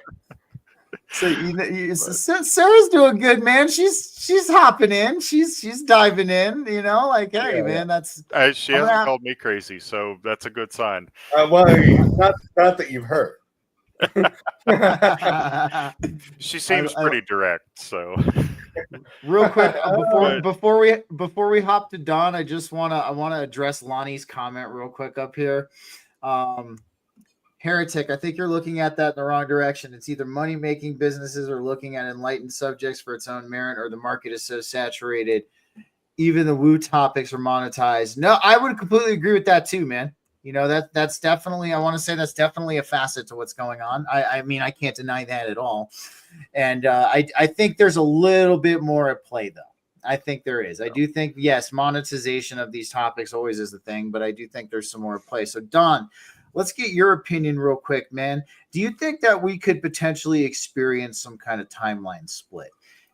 So Sarah's doing good, man. She's hopping in. She's diving in. Like, hey, man, that's. She hasn't called me crazy, so that's a good sign. Well, not that you've heard. She seems pretty direct. So, real quick before we hop to Don, I want to address Lonnie's comment real quick up here. Heretic, I think you're looking at that in the wrong direction. It's either money-making businesses or looking at enlightened subjects for its own merit, or the market is so saturated, even the woo topics are monetized. No, I would completely agree with that too, man. That's definitely, I want to say that's definitely a facet to what's going on. I mean, I can't deny that at all. And I think there's a little bit more at play, though. I think there is. I do think, yes, monetization of these topics always is the thing, but I do think there's some more at play. So, Don, let's get your opinion real quick, man. Do you think that we could potentially experience some kind of timeline split?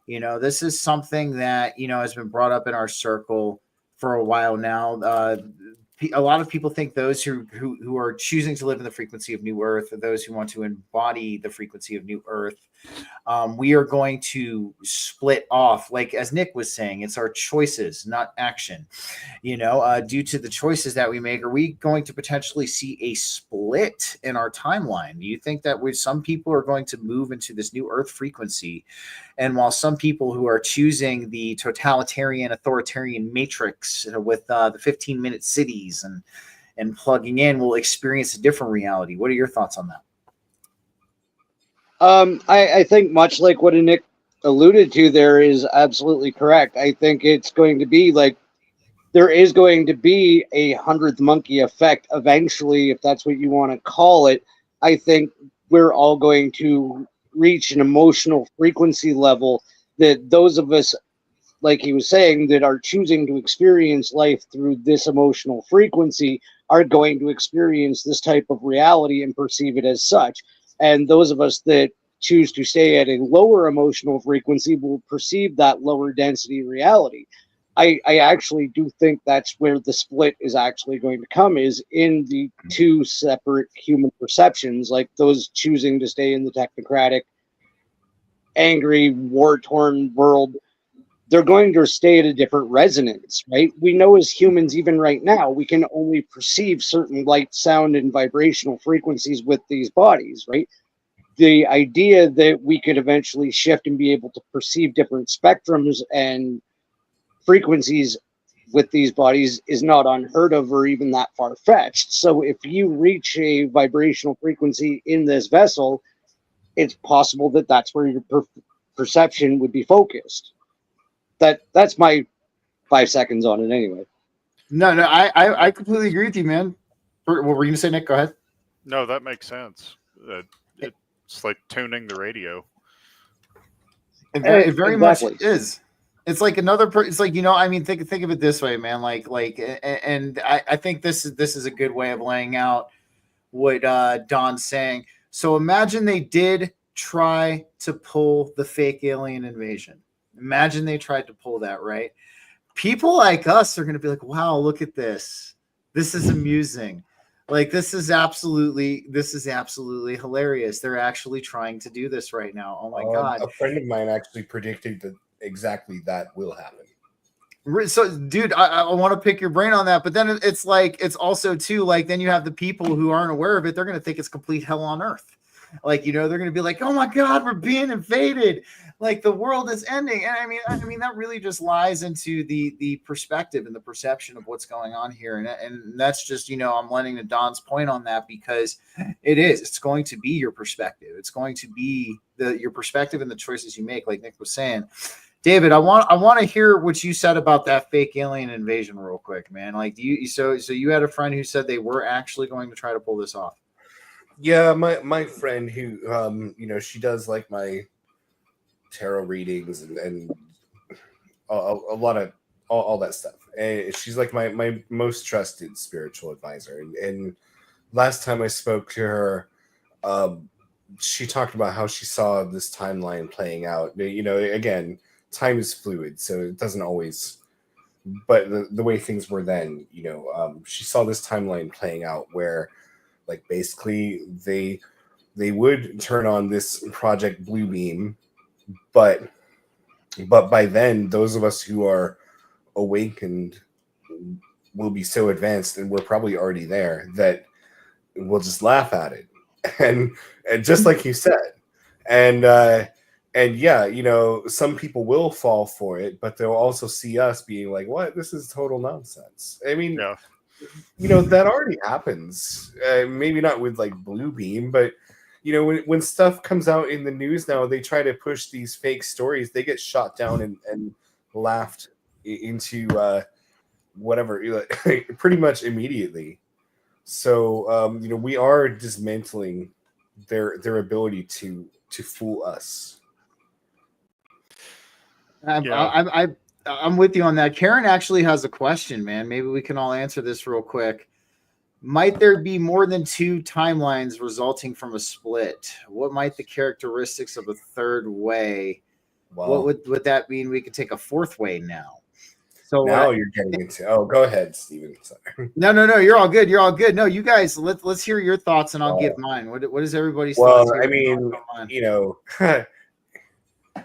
This is something that, has been brought up in our circle for a while now. A lot of people think those who are choosing to live in the frequency of New Earth, or those who want to embody the frequency of New Earth, we are going to split off. Like as Nick was saying, it's our choices, not action. Due to the choices that we make, are we going to potentially see a split in our timeline? Do you think that some people are going to move into this New Earth frequency, and while some people who are choosing the totalitarian, authoritarian matrix with the 15-minute cities and plugging in will experience a different reality? What are your thoughts on that? I think much like what Nick alluded to there is absolutely correct. I think it's going to be like there is going to be a 100th monkey effect eventually, if that's what you want to call it. I think we're all going to reach an emotional frequency level that those of us, like he was saying, that are choosing to experience life through this emotional frequency are going to experience this type of reality and perceive it as such. And those of us that choose to stay at a lower emotional frequency will perceive that lower density reality. I actually do think that's where the split is actually going to come, is in the two separate human perceptions, like those choosing to stay in the technocratic, angry, war-torn world. They're going to stay at a different resonance, right? We know as humans, even right now, we can only perceive certain light, sound, and vibrational frequencies with these bodies, right? The idea that we could eventually shift and be able to perceive different spectrums and frequencies with these bodies is not unheard of or even that far-fetched. So if you reach a vibrational frequency in this vessel, it's possible that that's where your perception would be focused. That's my 5 seconds on it anyway. No, I completely agree with you, man. What were you gonna say, Nick? Go ahead. No, that makes sense. It's like tuning the radio. It very much Exactly. is. It's like another. It's like, you know. I mean, think of it this way, man. And I think this is a good way of laying out what Don's saying. So imagine they did try to pull the fake alien invasion. Imagine they tried to pull that, right? People like us are going to be like, wow, look at this. This is amusing. Like, this is absolutely hilarious. They're actually trying to do this right now. Oh my God. A friend of mine actually predicted that exactly that will happen. So, dude, I want to pick your brain on that, but then it's like, it's also too, like, then you have the people who aren't aware of it. They're going to think it's complete hell on earth. Like, you know, they're going to be like, oh my God, we're being invaded. Like, the world is ending. And I mean, that really just lies into the perspective and the perception of what's going on here. And that's just, you know, I'm lending to Don's point on that, because it's going to be your perspective. It's going to be your perspective and the choices you make, like Nick was saying. David, I want to hear what you said about that fake alien invasion real quick, man. Like, so you had a friend who said they were actually going to try to pull this off. Yeah, my friend who you know, she does like my tarot readings and a lot of all that stuff. And she's like my most trusted spiritual advisor. And last time I spoke to her, she talked about how she saw this timeline playing out. You know, again, time is fluid, so it doesn't always. But the way things were then, you know, she saw this timeline playing out where, like, basically they would turn on this Project Blue Beam, but by then those of us who are awakened will be so advanced, and we're probably already there, that we'll just laugh at it, and just like you said, and yeah, you know, some people will fall for it, but they'll also see us being like, what, this is total nonsense. I mean, Yeah. You know, that already happens. Maybe not with like Blue Beam, but you know, when stuff comes out in the news now, they try to push these fake stories. They get shot down and laughed into whatever, pretty much immediately. So you know, we are dismantling their ability to fool us. I'm with you on that. Karen actually has a question, man. Maybe we can all answer this real quick. Might there be more than two timelines resulting from a split? What might the characteristics of a third way? Wow. What would that mean? We could take a fourth way now. So now you're getting into. Oh, go ahead, Steven. Sorry. No. You're all good. You're all good. No, you guys. Let's hear your thoughts, and I'll give mine. What is everybody's thoughts? Well, I mean, you know.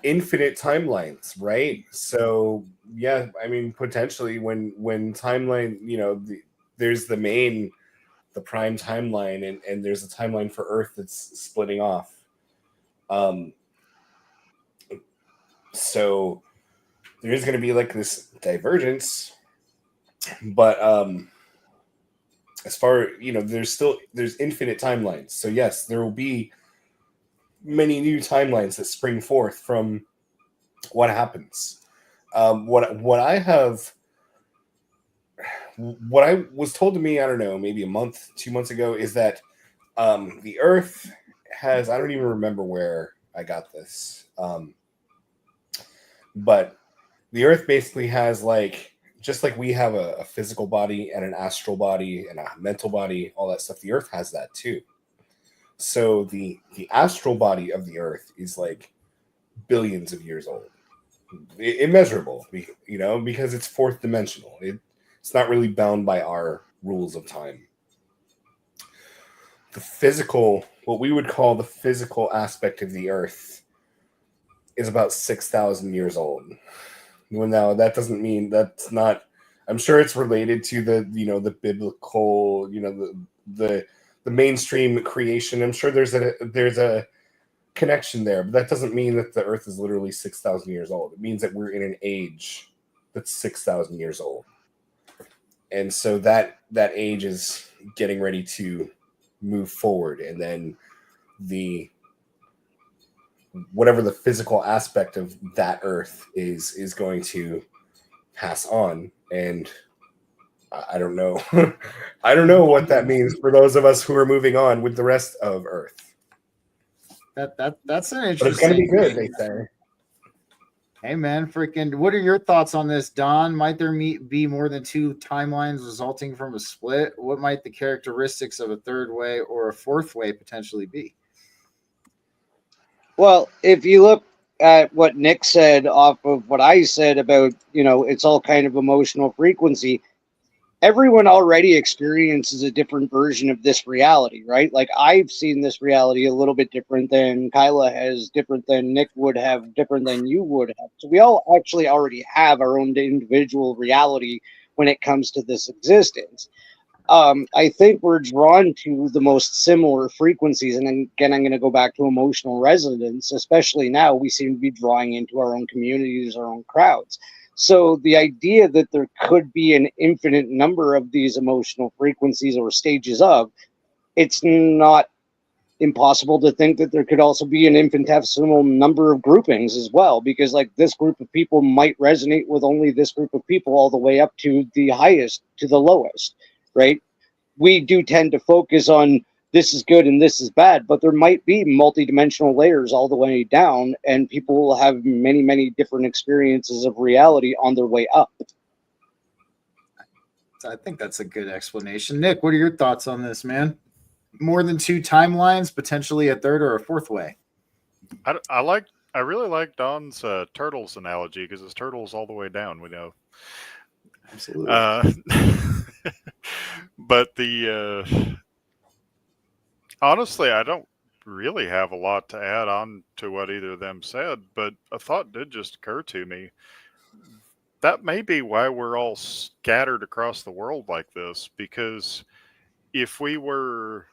Infinite timelines, right? So yeah, I mean, potentially when timeline, you know, there's the prime timeline, and there's a timeline for Earth that's splitting off. So there is going to be like this divergence, but as far, you know, there's infinite timelines. So yes, there will be many new timelines that spring forth from what happens. What I was told to me, I don't know, maybe a month, 2 months ago, is that the Earth has, I don't even remember where I got this, but the Earth basically has, like, just like we have a physical body and an astral body and a mental body, all that stuff, the Earth has that too. So the astral body of the Earth is like billions of years old. immeasurable, you know, because it's fourth dimensional. It's not really bound by our rules of time. The physical, what we would call the physical aspect of the Earth, is about 6,000 years old. Well, now that doesn't mean that's not. I'm sure it's related to the, you know, the biblical, you know, the mainstream creation. I'm sure there's a connection there, but that doesn't mean that the Earth is literally 6,000 years old. It means that we're in an age that's 6,000 years old, and so that age is getting ready to move forward, and then whatever the physical aspect of that Earth is going to pass on. And I don't know. I don't know what that means for those of us who are moving on with the rest of Earth. That's an interesting. But it's going to be good, they say. Hey man, freaking! What are your thoughts on this, Don? Might there be more than two timelines resulting from a split? What might the characteristics of a third way or a fourth way potentially be? Well, if you look at what Nick said off of what I said about, you know, it's all kind of emotional frequency. Everyone already experiences a different version of this reality, right? Like I've seen this reality a little bit different than Kyla has, different than Nick would have, different than you would have. So we all actually already have our own individual reality when it comes to this existence. I think we're drawn to the most similar frequencies. And again, I'm going to go back to emotional resonance, especially now we seem to be drawing into our own communities, our own crowds. So the idea that there could be an infinite number of these emotional frequencies or stages of, it's not impossible to think that there could also be an infinitesimal number of groupings as well, because like this group of people might resonate with only this group of people all the way up to the highest to the lowest, right? We do tend to focus on this is good and this is bad, but there might be multidimensional layers all the way down, and people will have many, many different experiences of reality on their way up. I think that's a good explanation. Nick, what are your thoughts on this, man? More than two timelines, potentially a third or a fourth way? I really like Don's turtles analogy, because it's turtles all the way down, we know. Absolutely. But honestly, I don't really have a lot to add on to what either of them said, but a thought did just occur to me. That may be why we're all scattered across the world like this, because if we're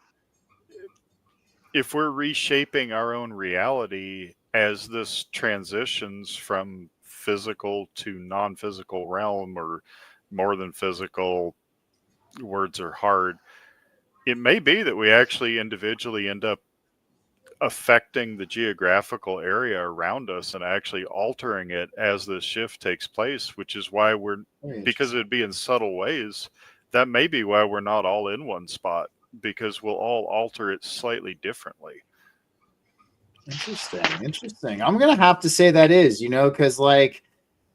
reshaping our own reality as this transitions from physical to non-physical realm, or more than physical, words are hard, it may be that we actually individually end up affecting the geographical area around us and actually altering it as this shift takes place, which is why because it'd be in subtle ways, that may be why we're not all in one spot, because we'll all alter it slightly differently. Interesting. I'm going to have to say that is, because like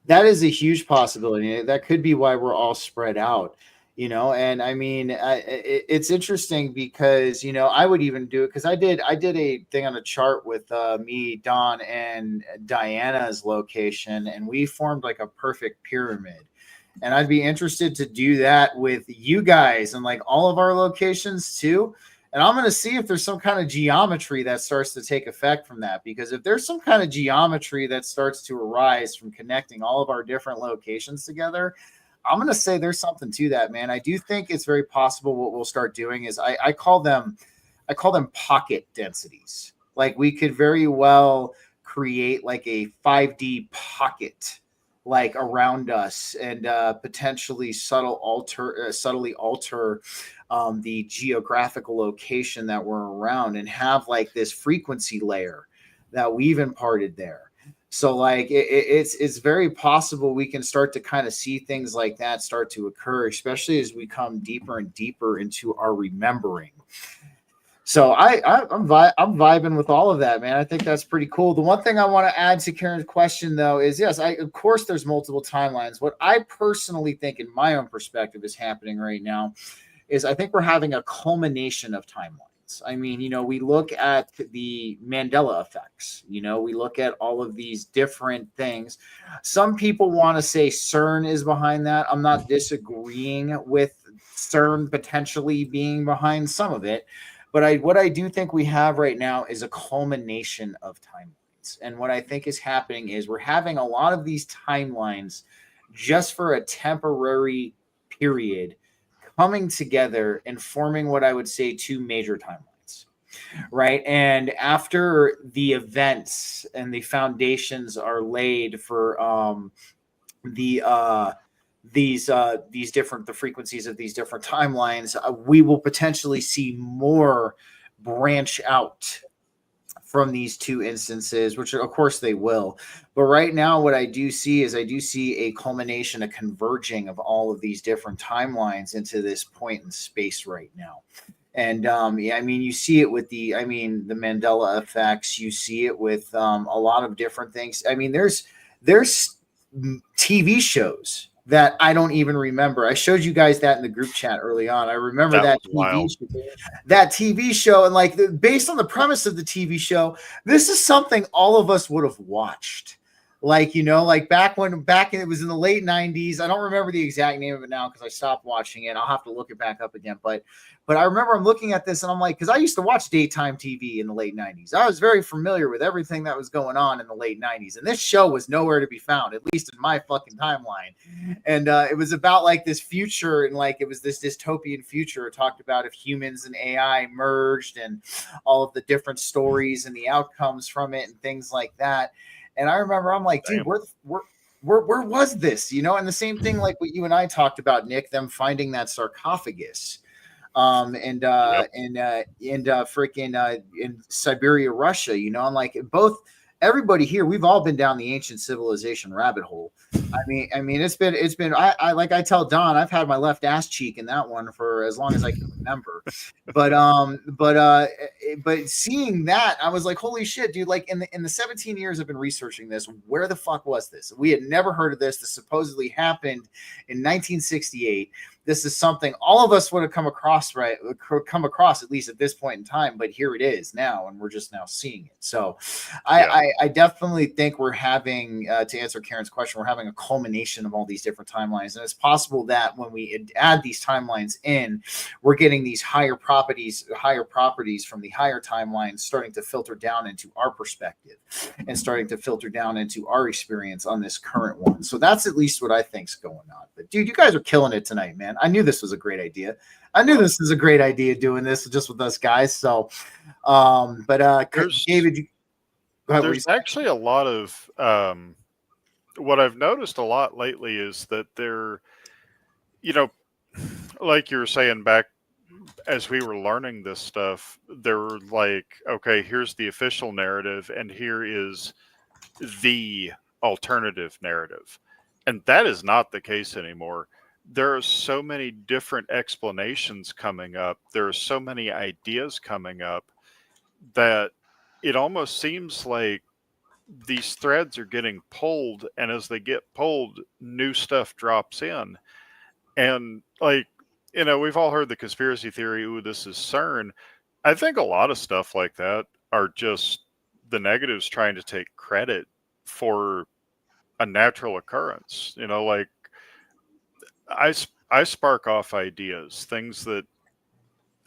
that is a huge possibility. That could be why we're all spread out. And I mean, it's interesting because, I would even do it because I did a thing on a chart with me, Don, and Diana's location, and we formed like a perfect pyramid. And I'd be interested to do that with you guys and like all of our locations too. And I'm going to see if there's some kind of geometry that starts to take effect from that, because if there's some kind of geometry that starts to arise from connecting all of our different locations together, I'm going to say there's something to that, man. I do think it's very possible what we'll start doing is I call them pocket densities. Like we could very well create like a 5D pocket like around us, and potentially subtly alter the geographical location that we're around, and have like this frequency layer that we've imparted there. So like it's very possible we can start to kind of see things like that start to occur, especially as we come deeper and deeper into our remembering. So I'm vibing with all of that, man. I think that's pretty cool. The one thing I want to add to Karen's question, though, is yes, of course there's multiple timelines. What I personally think, in my own perspective, is happening right now is I think we're having a culmination of timelines. I mean, we look at the Mandela effects, we look at all of these different things. Some people want to say CERN is behind that. I'm not disagreeing with CERN potentially being behind some of it. But what I do think we have right now is a culmination of timelines. And what I think is happening is we're having a lot of these timelines just for a temporary period coming together and forming what I would say two major timelines, right? And after the events and the foundations are laid for the frequencies of these different timelines, we will potentially see more branch out from these two instances, which of course they will. But right now, what I do see is a culmination, a converging of all of these different timelines into this point in space right now. And I mean, you see it with the Mandela effects. You see it with a lot of different things. I mean, there's TV shows that I don't even remember. I showed you guys that in the group chat early on. I remember that TV show, and like based on the premise of the TV show, this is something all of us would have watched. Like, back it was in the late 90s. I don't remember the exact name of it now because I stopped watching it. I'll have to look it back up again. But I remember I'm looking at this and I'm like, because I used to watch daytime TV in the late 90s. I was very familiar with everything that was going on in the late 90s. And this show was nowhere to be found, at least in my fucking timeline. And it was about like this future, and like it was this dystopian future. It talked about if humans and AI merged and all of the different stories and the outcomes from it and things like that. And I remember I'm like, dude, where was this? And the same thing like what you and I talked about, Nick, them finding that sarcophagus. In Siberia, Russia, I'm like, everybody here, we've all been down the ancient civilization rabbit hole. I mean, it's been, I like I tell Don, I've had my left ass cheek in that one for as long as I can remember. But seeing that, I was like, holy shit, dude, like in the 17 years I've been researching this, where the fuck was this? We had never heard of this. This supposedly happened in 1968. This is something all of us would have come across at least at this point in time, but here it is now, and we're just now seeing it. So I definitely think we're having, to answer Karen's question, we're having a culmination of all these different timelines. And it's possible that when we add these timelines in, we're getting these higher properties from the higher timelines starting to filter down into our perspective and starting to filter down into our experience on this current one. So that's at least what I think's going on. But dude, you guys are killing it tonight, man. I knew this was a great idea. Doing this just with us guys. So, David, there's actually a lot of what I've noticed a lot lately is that they're, like you were saying back as we were learning this stuff, they're like, okay, here's the official narrative, and here is the alternative narrative. And that is not the case anymore. There are so many different explanations coming up. There are so many ideas coming up that it almost seems like these threads are getting pulled, and as they get pulled, new stuff drops in. And like, we've all heard the conspiracy theory, ooh, this is CERN. I think a lot of stuff like that are just the negatives trying to take credit for a natural occurrence. Like I spark off ideas, things that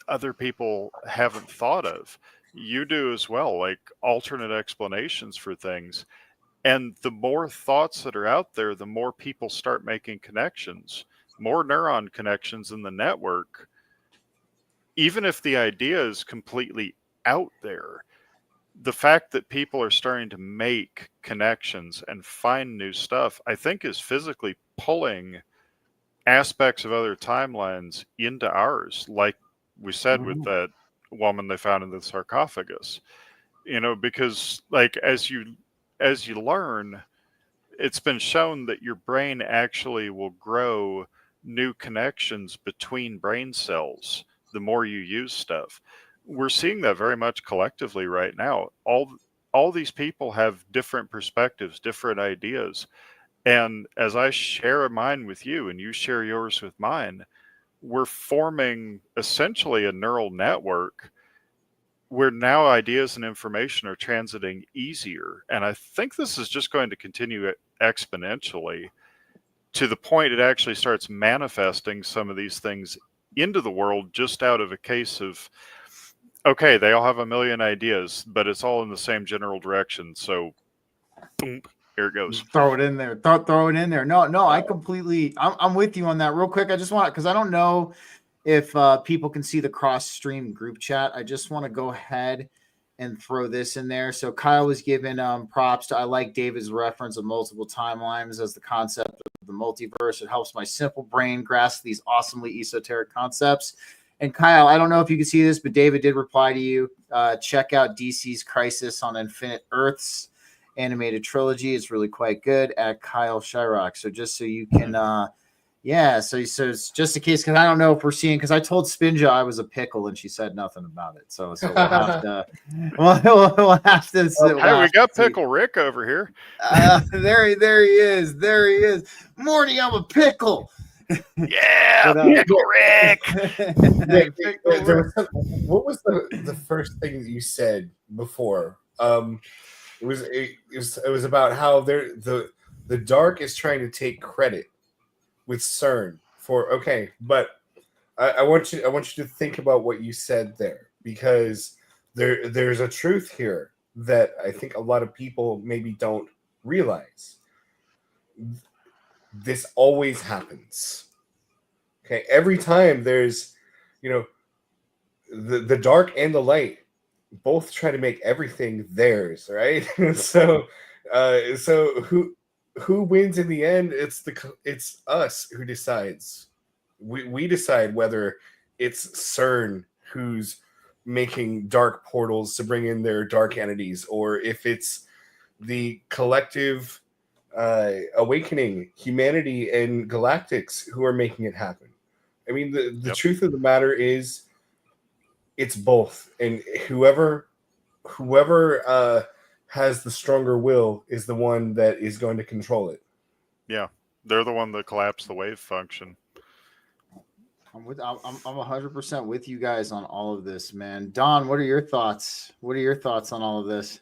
other people haven't thought of. You do as well, like alternate explanations for things. And the more thoughts that are out there, the more people start making connections, more neuron connections in the network. Even if the idea is completely out there, the fact that people are starting to make connections and find new stuff, I think is physically pulling aspects of other timelines into ours, like we said with that woman they found in the sarcophagus. Because like as you learn, it's been shown that your brain actually will grow new connections between brain cells the more you use stuff. We're seeing that very much collectively right now. All these people have different perspectives, different ideas. And as I share mine with you and you share yours with mine, we're forming essentially a neural network where now ideas and information are transiting easier. And I think this is just going to continue exponentially to the point it actually starts manifesting some of these things into the world just out of a case of, okay, they all have a million ideas, but it's all in the same general direction. So boom, here it goes. Throw it in there. Throw it in there. No, I'm with you on that. Real quick, I just want, because I don't know if people can see the cross stream group chat. I just want to go ahead and throw this in there. So Kyle was given props to, I like David's reference of multiple timelines as the concept of the multiverse. It helps my simple brain grasp these awesomely esoteric concepts. And Kyle, I don't know if you can see this, but David did reply to you. Check out DC's Crisis on Infinite Earths animated trilogy. It's really quite good at Kyle Shyrock. So just so you can so it's just in case, because I don't know if we're seeing, because I told Spinja I was a pickle and she said nothing about it. So we'll have to we'll have to Hey, we got Pickle Rick over here. There he is. Morty, I'm a pickle. Yeah, But, Pickle Rick. What was the first thing that you said before? It was about how the dark is trying to take credit with CERN for but I want you to think about what you said there, because there's a truth here that I think a lot of people maybe don't realize. This always happens. Okay, every time there's, the dark and the light both try to make everything theirs, right? So who wins in the end? It's us who decides. We decide whether it's CERN who's making dark portals to bring in their dark entities, or if it's the collective awakening, humanity and galactics who are making it happen. I mean, the truth of the matter is, it's both, and whoever has the stronger will is the one that is going to control it. Yeah, they're the one that collapsed the wave function. I'm 100% with you guys on all of this, man. Don, what are your thoughts? What are your thoughts on all of this?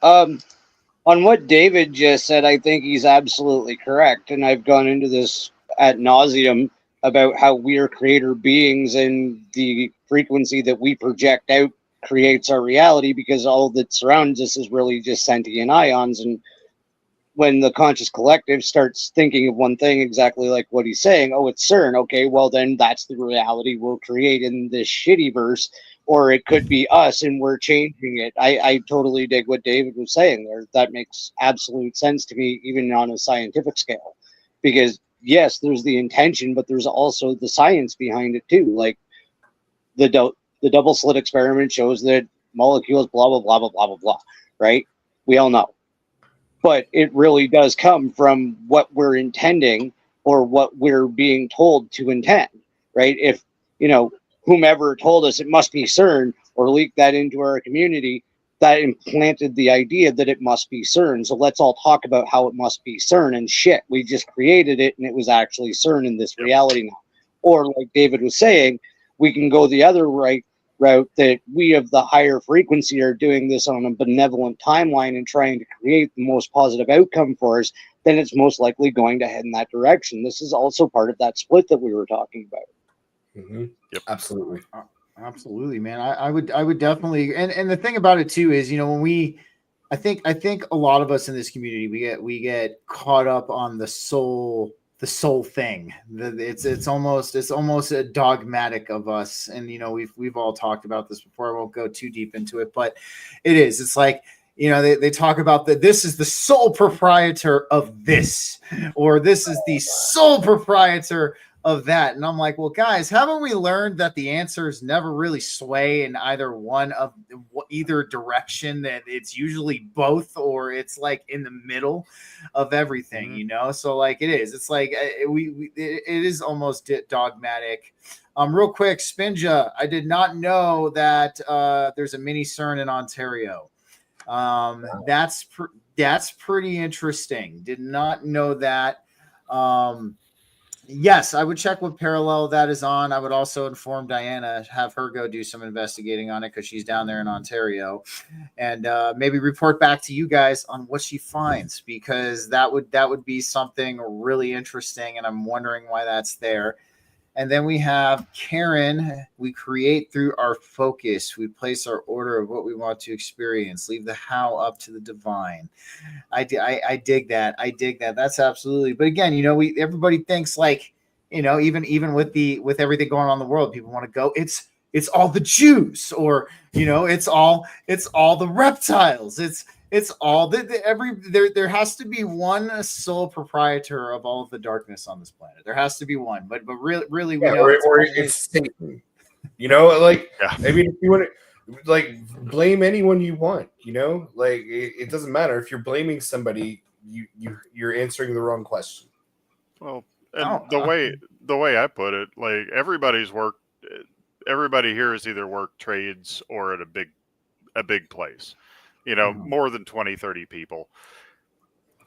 On what David just said, I think he's absolutely correct, and I've gone into this ad nauseum about how we are creator beings, and the frequency that we project out creates our reality, because all that surrounds us is really just sentient ions. And when the conscious collective starts thinking of one thing, exactly like what he's saying, oh, it's CERN, okay, well then that's the reality we'll create in this shitty verse. Or it could be us and we're changing it. I totally dig what David was saying there. That makes absolute sense to me, even on a scientific scale, because yes, there's the intention, but there's also the science behind it too. Like the double slit experiment shows that molecules, blah, blah, blah, blah, blah, blah, blah, right? We all know. But it really does come from what we're intending or what we're being told to intend, right? If, whomever told us it must be CERN or leaked that into our community, that implanted the idea that it must be CERN. So let's all talk about how it must be CERN, and shit, we just created it and it was actually CERN in this reality now. Or like David was saying, we can go the other route that we of the higher frequency are doing this on a benevolent timeline and trying to create the most positive outcome for us. Then it's most likely going to head in that direction. This is also part of that split that we were talking about. Mm-hmm. Yep, absolutely, man. I would definitely, and the thing about it too is, when I think a lot of us in this community, we get caught up on the soul thing. It's almost a dogmatic of us, and we've all talked about this before. I won't go too deep into it, but it's like, they talk about that this is the sole proprietor of this, or this is the sole proprietor of that. And I'm like, well, guys, haven't we learned that the answers never really sway in either direction, that it's usually both, or it's like in the middle of everything, So like it's like it is almost dogmatic. Real quick, Spinja, I did not know that there's a mini CERN in Ontario. That's pretty interesting. Did not know that. Yes, I would check what parallel that is on. I would also inform Diana, have her go do some investigating on it because she's down there in Ontario, and maybe report back to you guys on what she finds, because that would be something really interesting, and I'm wondering why that's there. And then we have Karen. We create through our focus. We place our order of what we want to experience. Leave the how up to the divine. I dig that. I dig that. That's absolutely. But again, everybody thinks like, even with everything going on in the world, people want to go. It's all the Jews, or it's all the reptiles. It's all there has to be one sole proprietor of all of the darkness on this planet. There has to be one, but really we know it's Satan. Like, Yeah. I mean, if you want to like blame anyone you want, like it doesn't matter if you're blaming somebody, you're answering the wrong question. Well, and the way I put it, like everybody here has either worked trades or at a big place, more than 20, 30 people.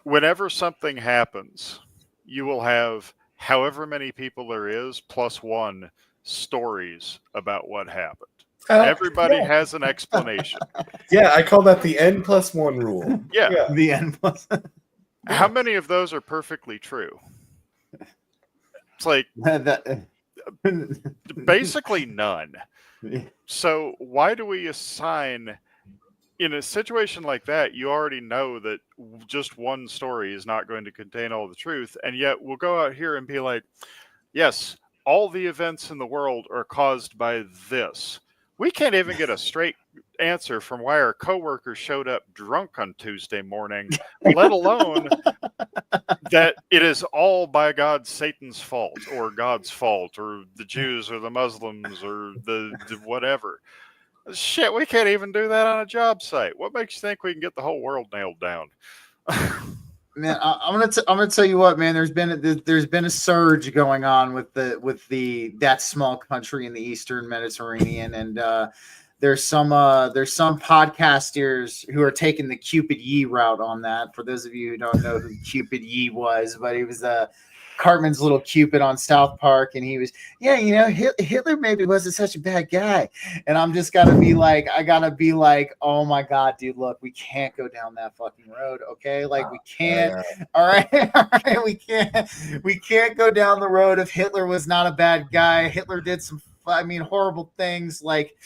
Whenever something happens, you will have however many people there is plus one stories about what happened. Everybody has an explanation. Yeah, I call that the N+1 rule. Yeah. the end. How many of those are perfectly true? It's like basically none. So why do we assign, in a situation like that, you already know that just one story is not going to contain all the truth, and yet we'll go out here and be like, yes, all the events in the world are caused by this. We can't even get a straight answer from why our coworkers showed up drunk on Tuesday morning, let alone that it is all by God, Satan's fault, or God's fault, or the Jews, or the Muslims, or the whatever. Shit, we can't even do that on a job site. What makes you think we can get the whole world nailed down? Man, I'm gonna tell you what, man. There's been a surge going on with that small country in the Eastern Mediterranean, and there's some podcasters who are taking the Cupid Yee route on that. For those of you who don't know who Cupid Yee was, but he was Cartman's little Cupid on South Park, and he was, Hitler maybe wasn't such a bad guy. And I'm just gotta be like, oh my God, dude, look, we can't go down that fucking road, okay? Like we can't. All right, we can't go down the road if Hitler was not a bad guy. Hitler did some, horrible things, like.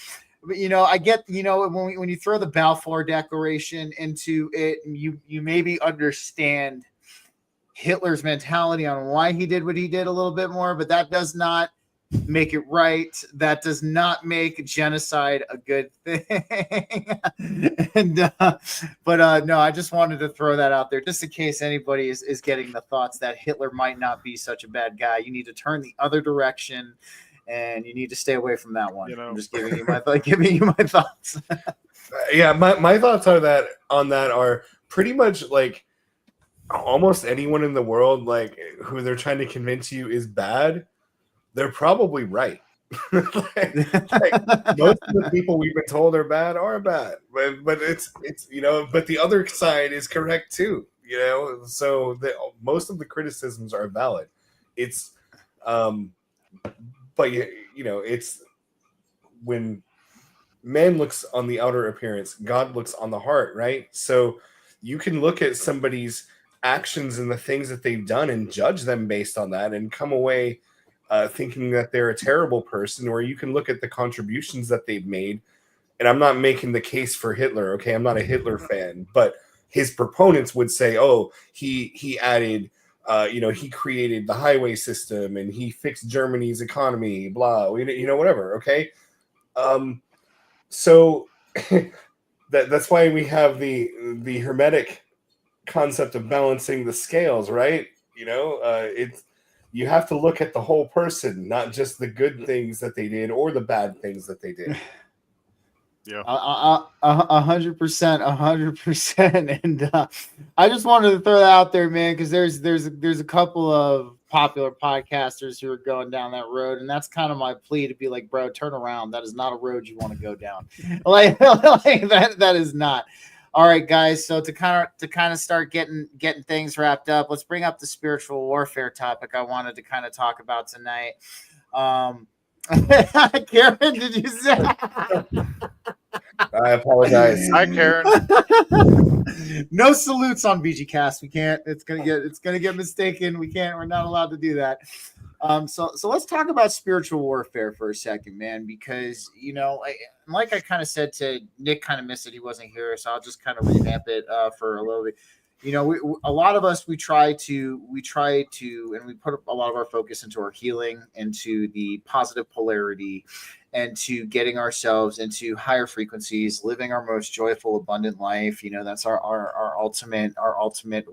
But I get when you throw the Balfour Declaration into it, you maybe understand Hitler's mentality on why he did what he did a little bit more, but that does not make it right. That does not make genocide a good thing. No, I just wanted to throw that out there just in case anybody is getting the thoughts that Hitler might not be such a bad guy. You need to turn the other direction, and you need to stay away from that one. I'm just giving you my thoughts. Yeah, my thoughts on that are pretty much like almost anyone in the world, like who they're trying to convince you is bad, they're probably right. like most of the people we've been told are bad, but it's but the other side is correct too. So most of the criticisms are valid. It's but it's when man looks on the outer appearance, God looks on the heart, right? So you can look at somebody's actions and the things that they've done and judge them based on that and come away thinking that they're a terrible person, or you can look at the contributions that they've made. And I'm not making the case for Hitler, okay? I'm not a Hitler fan, but his proponents would say, oh, he added, he created the highway system and he fixed Germany's economy, blah, whatever, okay? So that's why we have the Hermetic concept of balancing the scales, right? You have to look at the whole person, not just the good things that they did or the bad things that they did. Yeah, 100%. And I just wanted to throw that out there, man, because there's a couple of popular podcasters who are going down that road, and that's kind of my plea to be like, bro, turn around. That is not a road you want to go down. like that is not. All right, guys. So to kind of start getting things wrapped up, let's bring up the spiritual warfare topic I wanted to kind of talk about tonight. Karen, did you say? I apologize. Hi, Karen. No salutes on BG Cast. We can't. It's gonna get mistaken. We can't. We're not allowed to do that. So let's talk about spiritual warfare for a second, man, because like I kind of said to Nick, kind of missed it. He wasn't here, so I'll just kind of revamp it for a little bit. A lot of us, we try to, and we put a lot of our focus into our healing, into the positive polarity, and to getting ourselves into higher frequencies, living our most joyful, abundant life. That's our ultimate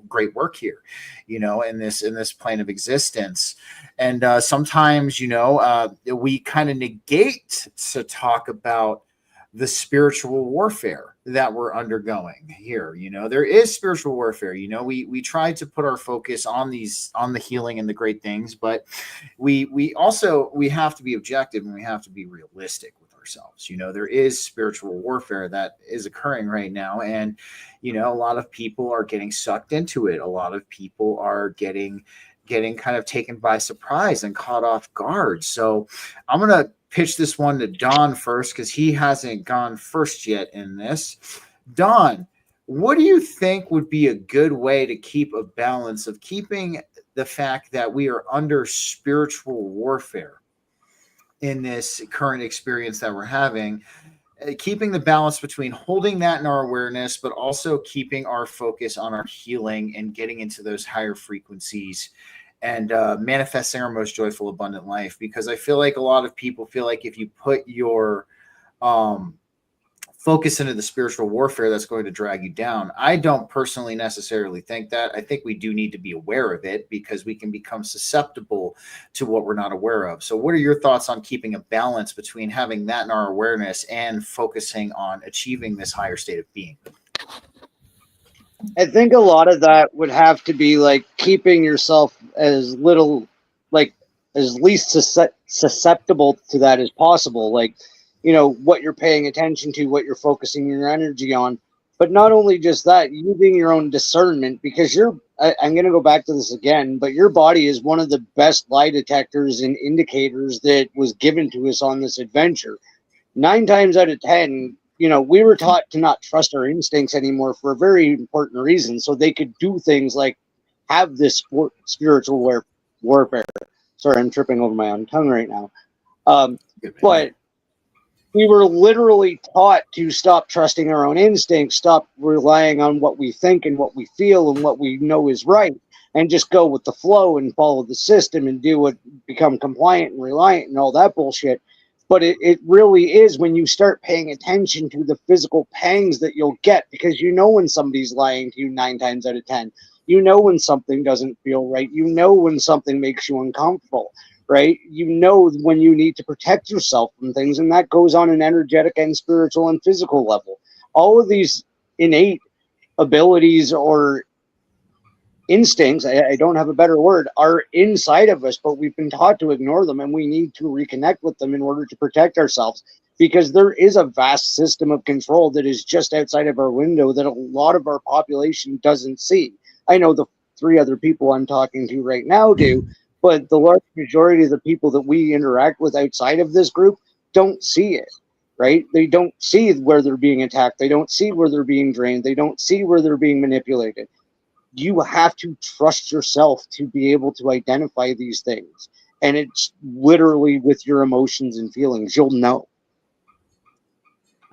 great work here, in this plane of existence. And sometimes, we kind of negate to talk about the spiritual warfare that we're undergoing here. There is spiritual warfare. We try to put our focus on the healing and the great things, but we also have to be objective, and we have to be realistic with ourselves. There is spiritual warfare that is occurring right now, and a lot of people are getting sucked into it. A lot of people are getting kind of taken by surprise and caught off guard. So I'm gonna pitch this one to Don first, because he hasn't gone first yet in this. Don, what do you think would be a good way to keep a balance of keeping the fact that we are under spiritual warfare in this current experience that we're having, keeping the balance between holding that in our awareness, but also keeping our focus on our healing and getting into those higher frequencies and manifesting our most joyful, abundant life? Because I feel like a lot of people feel like if you put your focus into the spiritual warfare, that's going to drag you down. I don't personally necessarily think that. I think we do need to be aware of it, because we can become susceptible to what we're not aware of. So what are your thoughts on keeping a balance between having that in our awareness and focusing on achieving this higher state of being? I think a lot of that would have to be like keeping yourself as little, like as least susceptible to that as possible. Like, what you're paying attention to, what you're focusing your energy on. But not only just that, using your own discernment, because I'm going to go back to this again, but your body is one of the best lie detectors and indicators that was given to us on this adventure. 9 times out of 10, we were taught to not trust our instincts anymore for a very important reason. So they could do things like have this spiritual warfare. Sorry, I'm tripping over my own tongue right now. But we were literally taught to stop trusting our own instincts, stop relying on what we think and what we feel and what we know is right, and just go with the flow and follow the system and become compliant and reliant and all that bullshit. But it really is when you start paying attention to the physical pangs that you'll get, because when somebody's lying to you 9 times out of 10. When something doesn't feel right. When something makes you uncomfortable, right? When you need to protect yourself from things, and that goes on an energetic and spiritual and physical level. All of these innate abilities or instincts, I don't have a better word, are inside of us, but we've been taught to ignore them, and we need to reconnect with them in order to protect ourselves, because there is a vast system of control that is just outside of our window that a lot of our population doesn't see. I know the 3 other people I'm talking to right now do, but the large majority of the people that we interact with outside of this group don't see it, right? They don't see where they're being attacked. They don't see where they're being drained. They don't see where they're being manipulated. You have to trust yourself to be able to identify these things. And it's literally with your emotions and feelings. You'll know.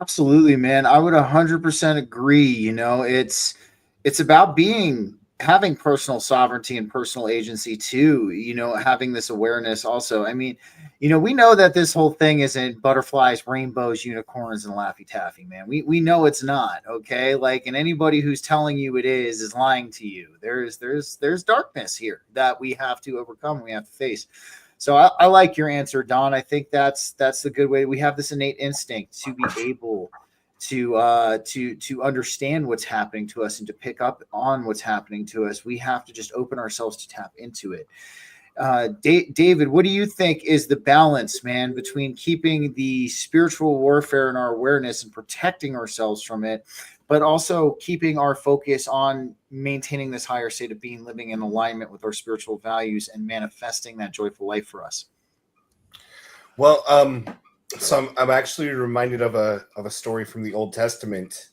Absolutely, man. I would 100% agree. It's about having personal sovereignty and personal agency too, having this awareness also. I mean, we know that this whole thing isn't butterflies, rainbows, unicorns, and Laffy Taffy, man. We know it's not, okay? And anybody who's telling you it is lying to you. There's darkness here that we have to overcome, we have to face. So I like your answer, Don. I think that's the good way. We have this innate instinct to be able to understand what's happening to us and to pick up on what's happening to us. We have to just open ourselves to tap into it. David, what do you think is the balance, man, between keeping the spiritual warfare in our awareness and protecting ourselves from it, but also keeping our focus on maintaining this higher state of being, living in alignment with our spiritual values and manifesting that joyful life for us. Well, so I'm actually reminded of a story from the Old Testament,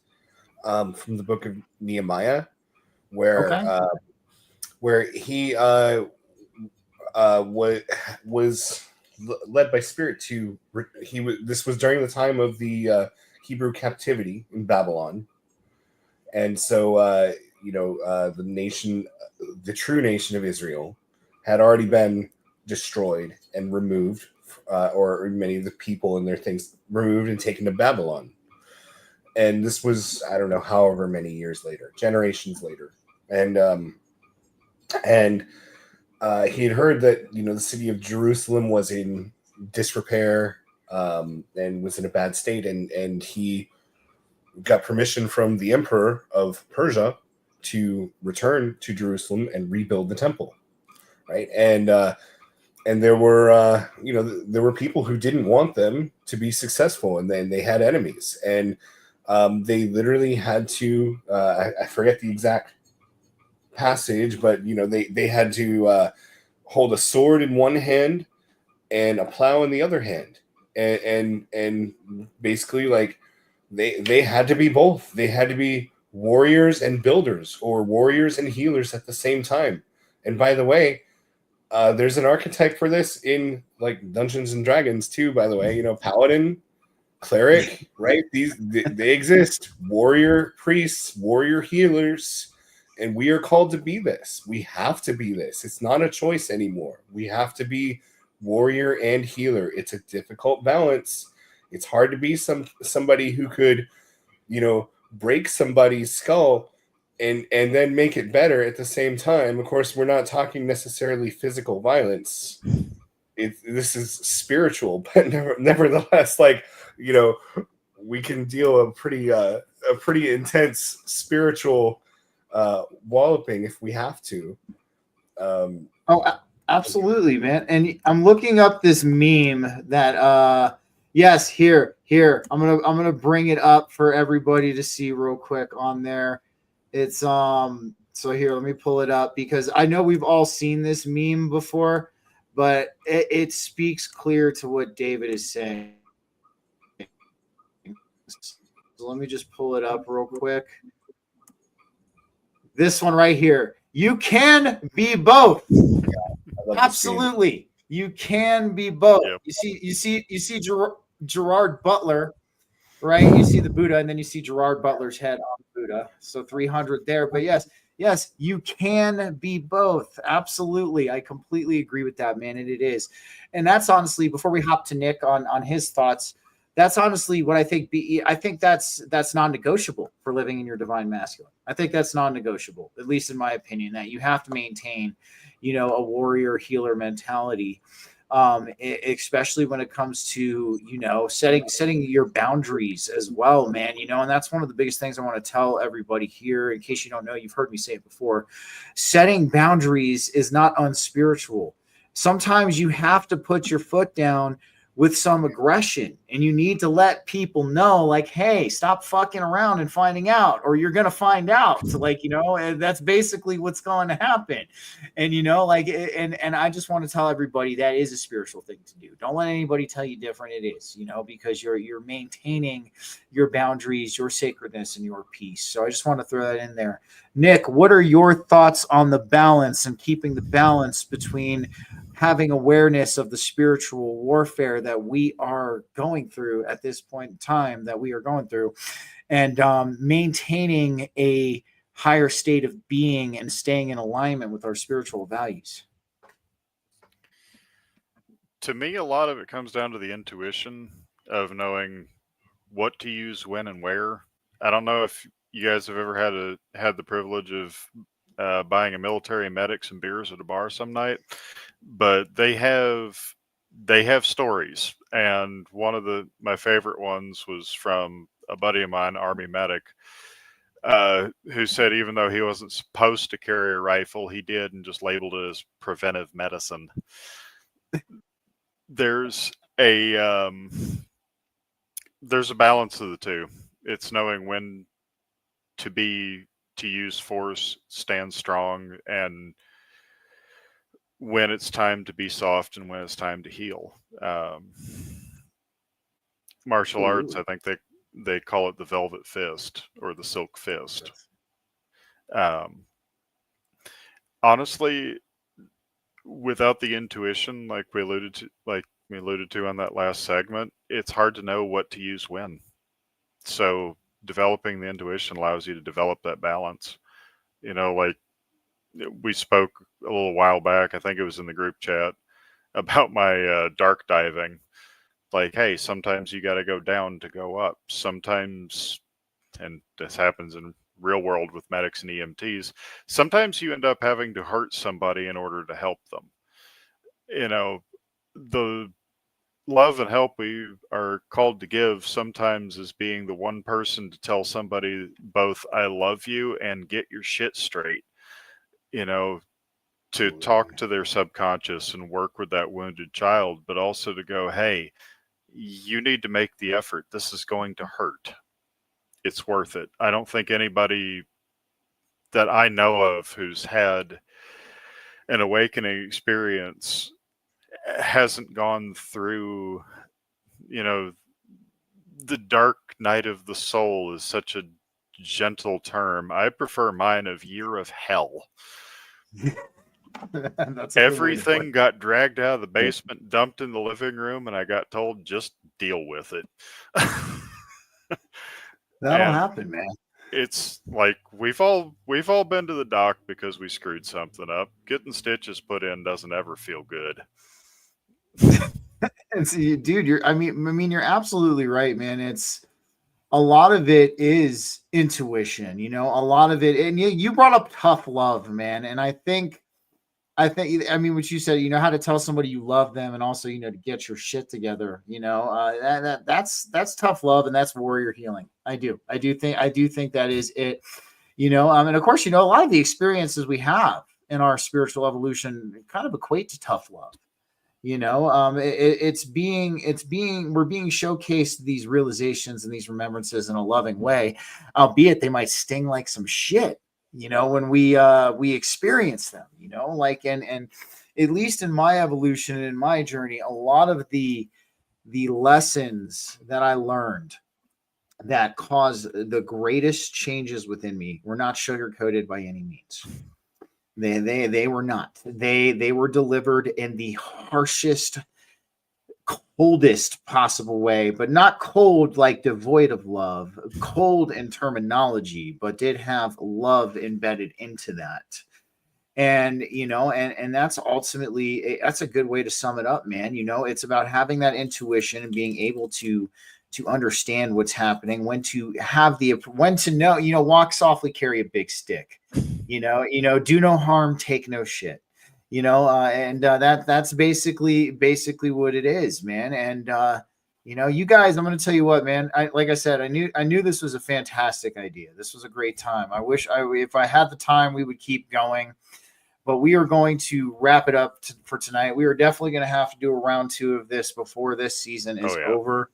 from the book of Nehemiah, where Okay. where he was led by Spirit to this was during the time of the Hebrew captivity in Babylon, and so the nation, the true nation of Israel, had already been destroyed and removed, or many of the people and their things removed and taken to Babylon. And this was, I don't know, however many years later, generations later, and he had heard that the city of Jerusalem was in disrepair, and was in a bad state, and he got permission from the emperor of Persia to return to Jerusalem and rebuild the temple, right? And there were there were people who didn't want them to be successful, and then they had enemies, and they literally had to I forget the exact passage, but they had to hold a sword in one hand and a plow in the other hand, and basically, like, they had to be both. They had to be warriors and builders, or warriors and healers at the same time. And by the way, there's an archetype for this in like Dungeons and Dragons too, by the way. Paladin, cleric, right? They exist. Warrior priests, warrior healers, and we are called to be this. We have to be this. It's not a choice anymore. We have to be warrior and healer. It's a difficult balance. It's hard to be somebody who could, break somebody's skull and then make it better at the same time. Of course, we're not talking necessarily physical violence. This is spiritual, but nevertheless, like, we can deal a pretty intense spiritual walloping if we have to. Absolutely, man. And I'm looking up this meme that yes, here. I'm gonna bring it up for everybody to see real quick on there. It's so here, let me pull it up because I know we've all seen this meme before, but it speaks clear to what David is saying. So let me just pull it up real quick. This one right here. You can be both. Absolutely. You can be both. Yep. You see Gerard Butler, right? You see the Buddha, and then you see Gerard Butler's head on Buddha. So 300 there. But yes, you can be both. Absolutely. I completely agree with that, man. And it is. And that's honestly, before we hop to Nick on his thoughts, that's honestly what I think. I think that's non-negotiable for living in your divine masculine. I think that's non-negotiable, at least in my opinion, that you have to maintain, a warrior healer mentality, especially when it comes to, setting your boundaries as well, man. And that's one of the biggest things I want to tell everybody here. In case you don't know, you've heard me say it before. Setting boundaries is not unspiritual. Sometimes you have to put your foot down with some aggression, and you need to let people know, like, hey, stop fucking around and finding out, or you're going to find out. So, like, and that's basically what's going to happen. And, and I just want to tell everybody that is a spiritual thing to do. Don't let anybody tell you different. It is, because you're maintaining your boundaries, your sacredness, and your peace. So I just want to throw that in there. Nick, what are your thoughts on the balance and keeping the balance between having awareness of the spiritual warfare that we are going through at this point in time, and maintaining a higher state of being and staying in alignment with our spiritual values? To me, a lot of it comes down to the intuition of knowing what to use when and where. I don't know if you guys have ever had the privilege of buying a military medic some beers at a bar some night, but they have stories, and one of my favorite ones was from a buddy of mine, Army medic, who said even though he wasn't supposed to carry a rifle, he did, and just labeled it as preventive medicine. There's a balance of the two. It's knowing when to use force, stand strong, and when it's time to be soft and when it's time to heal. Martial arts, I think they call it the velvet fist or the silk fist. Honestly, without the intuition, like we alluded to on that last segment, it's hard to know what to use when. So developing the intuition allows you to develop that balance. You know, like we spoke a little while back, I think it was in the group chat, about my dark diving. Like, hey, sometimes you got to go down to go up. Sometimes, and this happens in real world with medics and EMTs, sometimes you end up having to hurt somebody in order to help them. You know, the love and help we are called to give sometimes is being the one person to tell somebody both I love you and get your shit straight. You know, to talk to their subconscious and work with that wounded child, but also to go, hey, you need to make the effort. This is going to hurt. It's worth it. I don't think anybody that I know of who's had an awakening experience hasn't gone through, you know, the dark night of the soul is such a gentle term. I prefer mine of year of hell. Everything got dragged out of the basement, dumped in the living room, and I got told just deal with it. That'll happen, man. It's like we've all been to the doc because we screwed something up. Getting stitches put in doesn't ever feel good. And see, dude, you're absolutely right, man. It's a lot of it is intuition, you know, a lot of it. And you brought up tough love, man. And I think, what you said, you know, how to tell somebody you love them and also, you know, to get your shit together, you know, that's tough love and that's warrior healing. I do think that is it, you know, and of course, you know, a lot of the experiences we have in our spiritual evolution kind of equate to tough love. You know, we're being showcased these realizations and these remembrances in a loving way, albeit they might sting like some shit, you know, when we experience them, you know, like, and at least in my evolution and in my journey, a lot of the lessons that I learned that caused the greatest changes within me were not sugar-coated by any means. They were not. They were delivered in the harshest, coldest possible way, but not cold like devoid of love, cold in terminology, but did have love embedded into that. And, you know, and that's ultimately, that's a good way to sum it up, man. You know, it's about having that intuition and being able to understand what's happening, when to know, you know, walk softly, carry a big stick, you know, do no harm, take no shit, you know, and that's basically what it is, man. And, you know, you guys, I'm going to tell you what, man, like I said, I knew this was a fantastic idea. This was a great time. I wish if I had the time, we would keep going, but we are going to wrap it up for tonight. We are definitely going to have to do a round 2 of this before this season is over.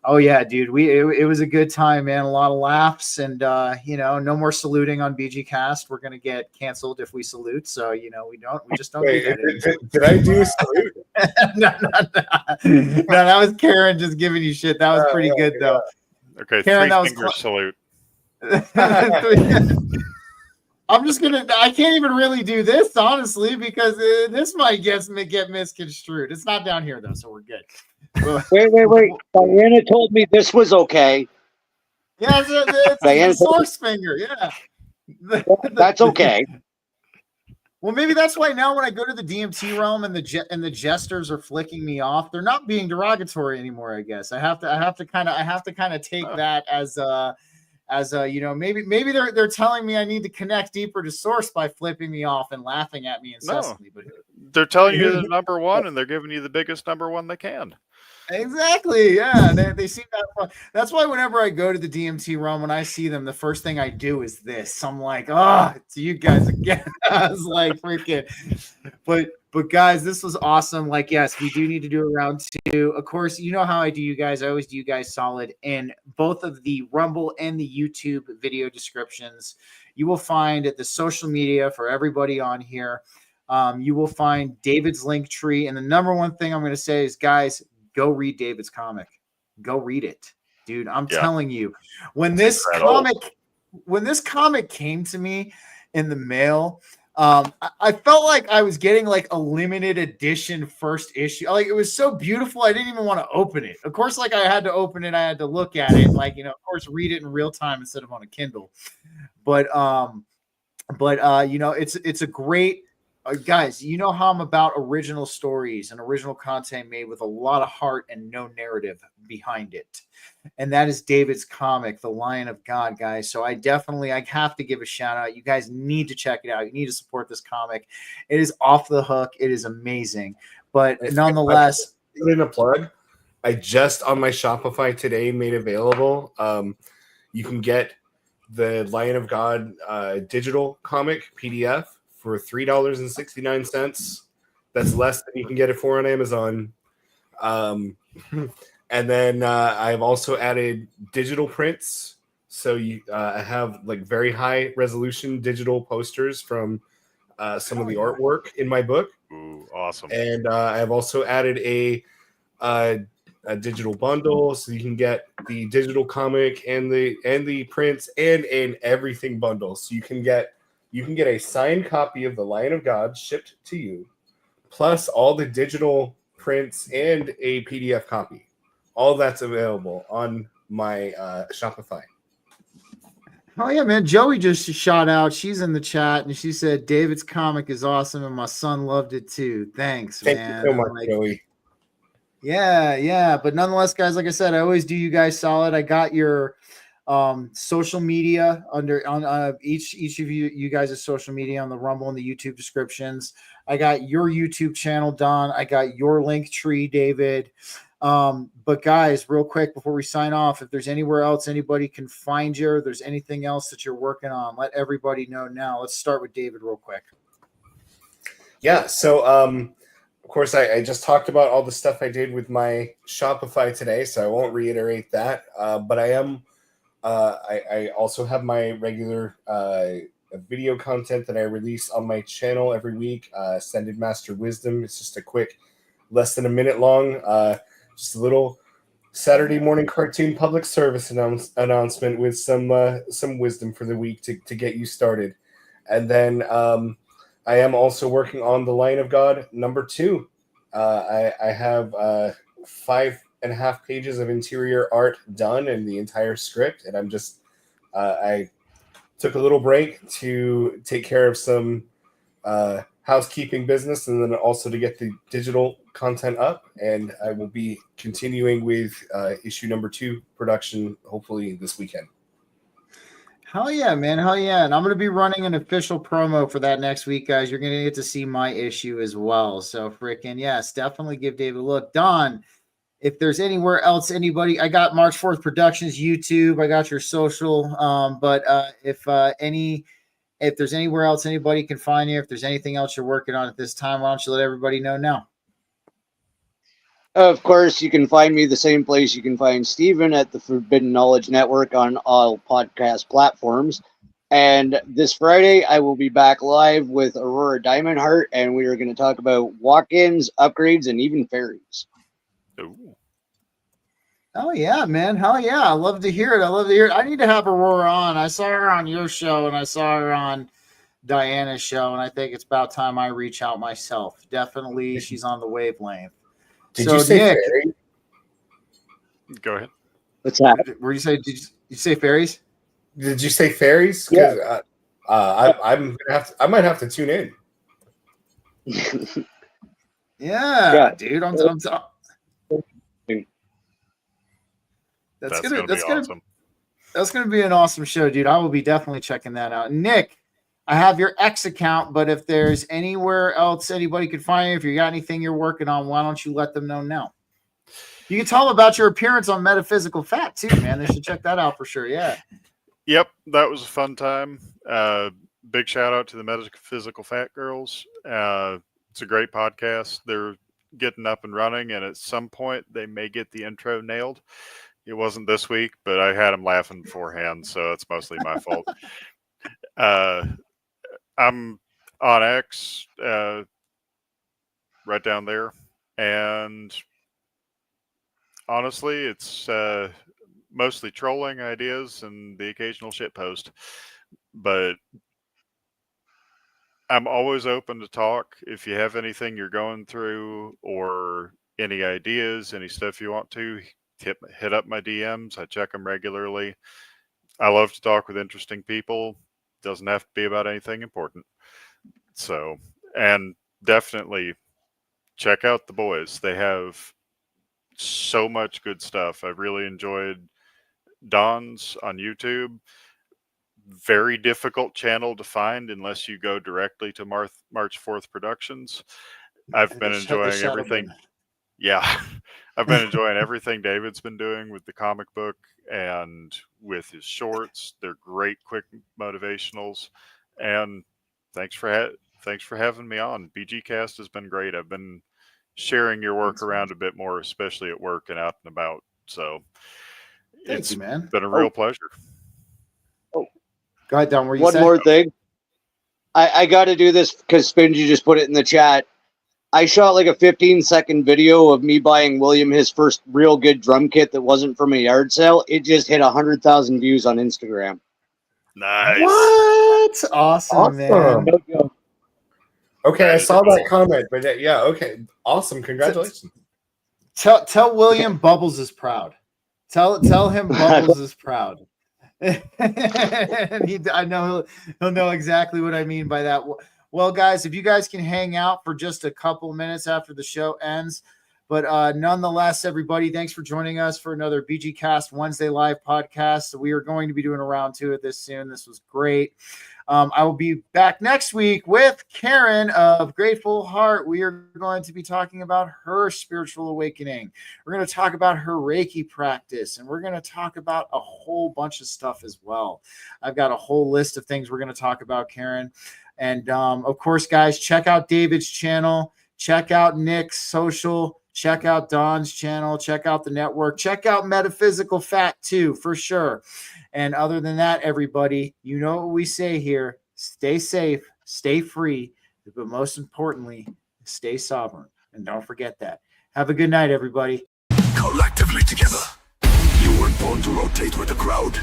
Oh yeah, dude. It was a good time, man. A lot of laughs, and you know, no more saluting on BG-Cast. We're gonna get canceled if we salute. So you know, we just don't do that. Did I do a salute? No, that was Karen just giving you shit. That was pretty good though. Okay, Karen, 3 finger salute. I can't even really do this honestly because this might get misconstrued. It's not down here though, so we're good. Wait. Diana told me this was okay. Yeah, it's a source finger. Yeah. That's okay. Well, maybe that's why now when I go to the DMT realm and the jesters are flicking me off, they're not being derogatory anymore, I guess. I have to kind of take that as you know, maybe they're telling me I need to connect deeper to source by flipping me off and laughing at me incessantly. No, they're telling you the number one and they're giving you the biggest number one they can. Exactly. Yeah. They seem that fun. That's why whenever I go to the DMT realm, when I see them, the first thing I do is this. I'm like, it's you guys again. I was like, freaking. But But guys, this was awesome. Like, yes, we do need to do a round 2. Of course, you know how I do you guys. I always do you guys solid in both of the Rumble and the YouTube video descriptions. You will find the social media for everybody on here. You will find David's link tree. And the number one thing I'm going to say is, guys, go read David's comic. Go read it, dude. I'm telling you, when this comic came to me in the mail, I felt like I was getting like a limited edition first issue. Like, it was so beautiful, I didn't even want to open it. Of course, like, I had to open it, I had to look at it, and, like, of course, read it in real time instead of on a Kindle. But it's a great. Guys, you know how I'm about original stories and original content made with a lot of heart and no narrative behind it. And that is David's comic, The Lion of God, guys. So I have to give a shout out. You guys need to check it out. You need to support this comic. It is off the hook. It is amazing. But nonetheless, put in a plug. I just on my Shopify today made available. You can get the Lion of God digital comic PDF for $3.69. That's less than you can get it for on Amazon. And then I've also added digital prints. So I have like very high resolution digital posters from some of the artwork in my book. Ooh, awesome. And I've also added a digital bundle, so you can get the digital comic and the prints and an everything bundle. So you can get a signed copy of The Lion of God shipped to you, plus all the digital prints and a PDF copy. All that's available on my Shopify. Oh yeah, man. Joey just shot out. She's in the chat and she said David's comic is awesome and my son loved it too. Thanks, man. Thank you so much, Joey. Yeah. But nonetheless, guys, like I said, I always do you guys solid. I got your social media on each of you guys' social media on the Rumble and the YouTube descriptions. I got your YouTube channel, Don. I got your link tree, David. But guys, real quick before we sign off, if there's anywhere else anybody can find you, or there's anything else that you're working on, let everybody know now. Let's start with David real quick. Yeah, so of course I just talked about all the stuff I did with my Shopify today, so I won't reiterate that. But I am I also have my regular video content that I release on my channel every week. Ascended Master Wisdom. It's just a quick, less than a minute long, just a little Saturday morning cartoon public service announcement with some wisdom for the week to get you started. And then I am also working on The Lion of God #2. I have 5.5 pages of interior art done and the entire script, and I'm just I took a little break to take care of some housekeeping business, and then also to get the digital content up. And I will be continuing with issue #2 production hopefully this weekend. Hell yeah, man. Hell yeah. And I'm going to be running an official promo for that next week, guys. You're going to get to see my issue as well. So freaking yes, definitely give David a look. Don, if there's anywhere else, anybody, I got March 4th Productions YouTube. I got your social. But if there's anywhere else anybody can find you, if there's anything else you're working on at this time, why don't you let everybody know now? Of course, you can find me the same place you can find Steven at the Forbidden Knowledge Network on all podcast platforms. And this Friday, I will be back live with Aurora Diamondheart, and we are going to talk about walk-ins, upgrades, and even fairies. Ooh. Oh yeah, man. Hell yeah. I love to hear it. I need to have Aurora on. I saw her on your show and I saw her on Diana's show, and I think it's about time I reach out myself. Definitely she's on the wavelength. Did you say Nick, fairy? Go ahead. What's that? Did you say fairies? Did you say fairies? Yeah. I might have to tune in. Yeah, dude. That's gonna be awesome. That's gonna be an awesome show, dude. I will be definitely checking that out. Nick, I have your X account, but if there's anywhere else anybody could find you, if you got anything you're working on, why don't you let them know now? You can tell them about your appearance on Metaphysical Fat too, man. They should check that out for sure. Yeah. Yep, that was a fun time. Big shout out to the Metaphysical Fat girls. It's a great podcast. They're getting up and running, and at some point they may get the intro nailed. It wasn't this week, but I had them laughing beforehand, so it's mostly my fault. I'm on X, right down there, and honestly, it's mostly trolling ideas and the occasional shitpost, but I'm always open to talk. If you have anything you're going through or any ideas, any stuff you want to, hit up my DMs. I check them regularly. I love to talk with interesting people. Doesn't have to be about anything important. So, and definitely check out the boys. They have so much good stuff. I've really enjoyed Don's on YouTube. Very difficult channel to find unless you go directly to March 4th Productions. I've been enjoying everything. Yeah, I've been enjoying everything David's been doing with the comic book and with his shorts. They're great, quick motivationals. And thanks for having me on. BG Cast has been great. I've been sharing your work around a bit more, especially at work and out and about. So Thank you, man. Been a real pleasure. Go ahead, Don. One more thing. I got to do this because Spingy just put it in the chat. I shot like a 15-second video of me buying William his first real good drum kit that wasn't from a yard sale. It just hit 100,000 views on Instagram. Nice. What? Awesome, man. Okay, I saw that comment, but yeah, okay, awesome. Congratulations. Tell William Bubbles is proud. Tell him Bubbles is proud. And I know he'll know exactly what I mean by that. Well, guys, if you guys can hang out for just a couple minutes after the show ends, but nonetheless, everybody, thanks for joining us for another BG Cast Wednesday live podcast. So we are going to be doing a round 2 of this soon. This was great. I will be back next week with Karen of Grateful Heart. We are going to be talking about her spiritual awakening. We're going to talk about her Reiki practice, and we're going to talk about a whole bunch of stuff as well. I've got a whole list of things we're going to talk about, Karen. And of course, guys, check out David's channel, check out Nick's social, check out Don's channel, check out the network, check out Metaphysical Fat too, for sure. And other than that, everybody, you know what we say here: stay safe, stay free, but most importantly, stay sovereign. And don't forget that. Have a good night, everybody. Collectively together, you were born to rotate with the crowd.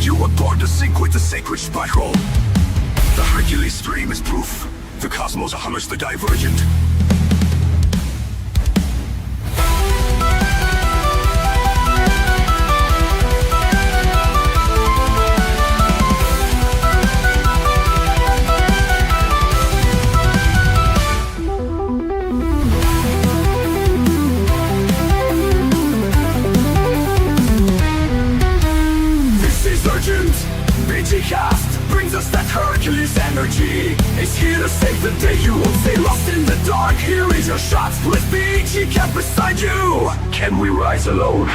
You were born to sync with the sacred spiral. The Hercules stream is proof. The cosmos hammers the divergent. BG-Cast brings us that Hercules energy. It's here to save the day. You won't stay lost in the dark. Here is your shot with BG-Cast beside you. Can we rise alone?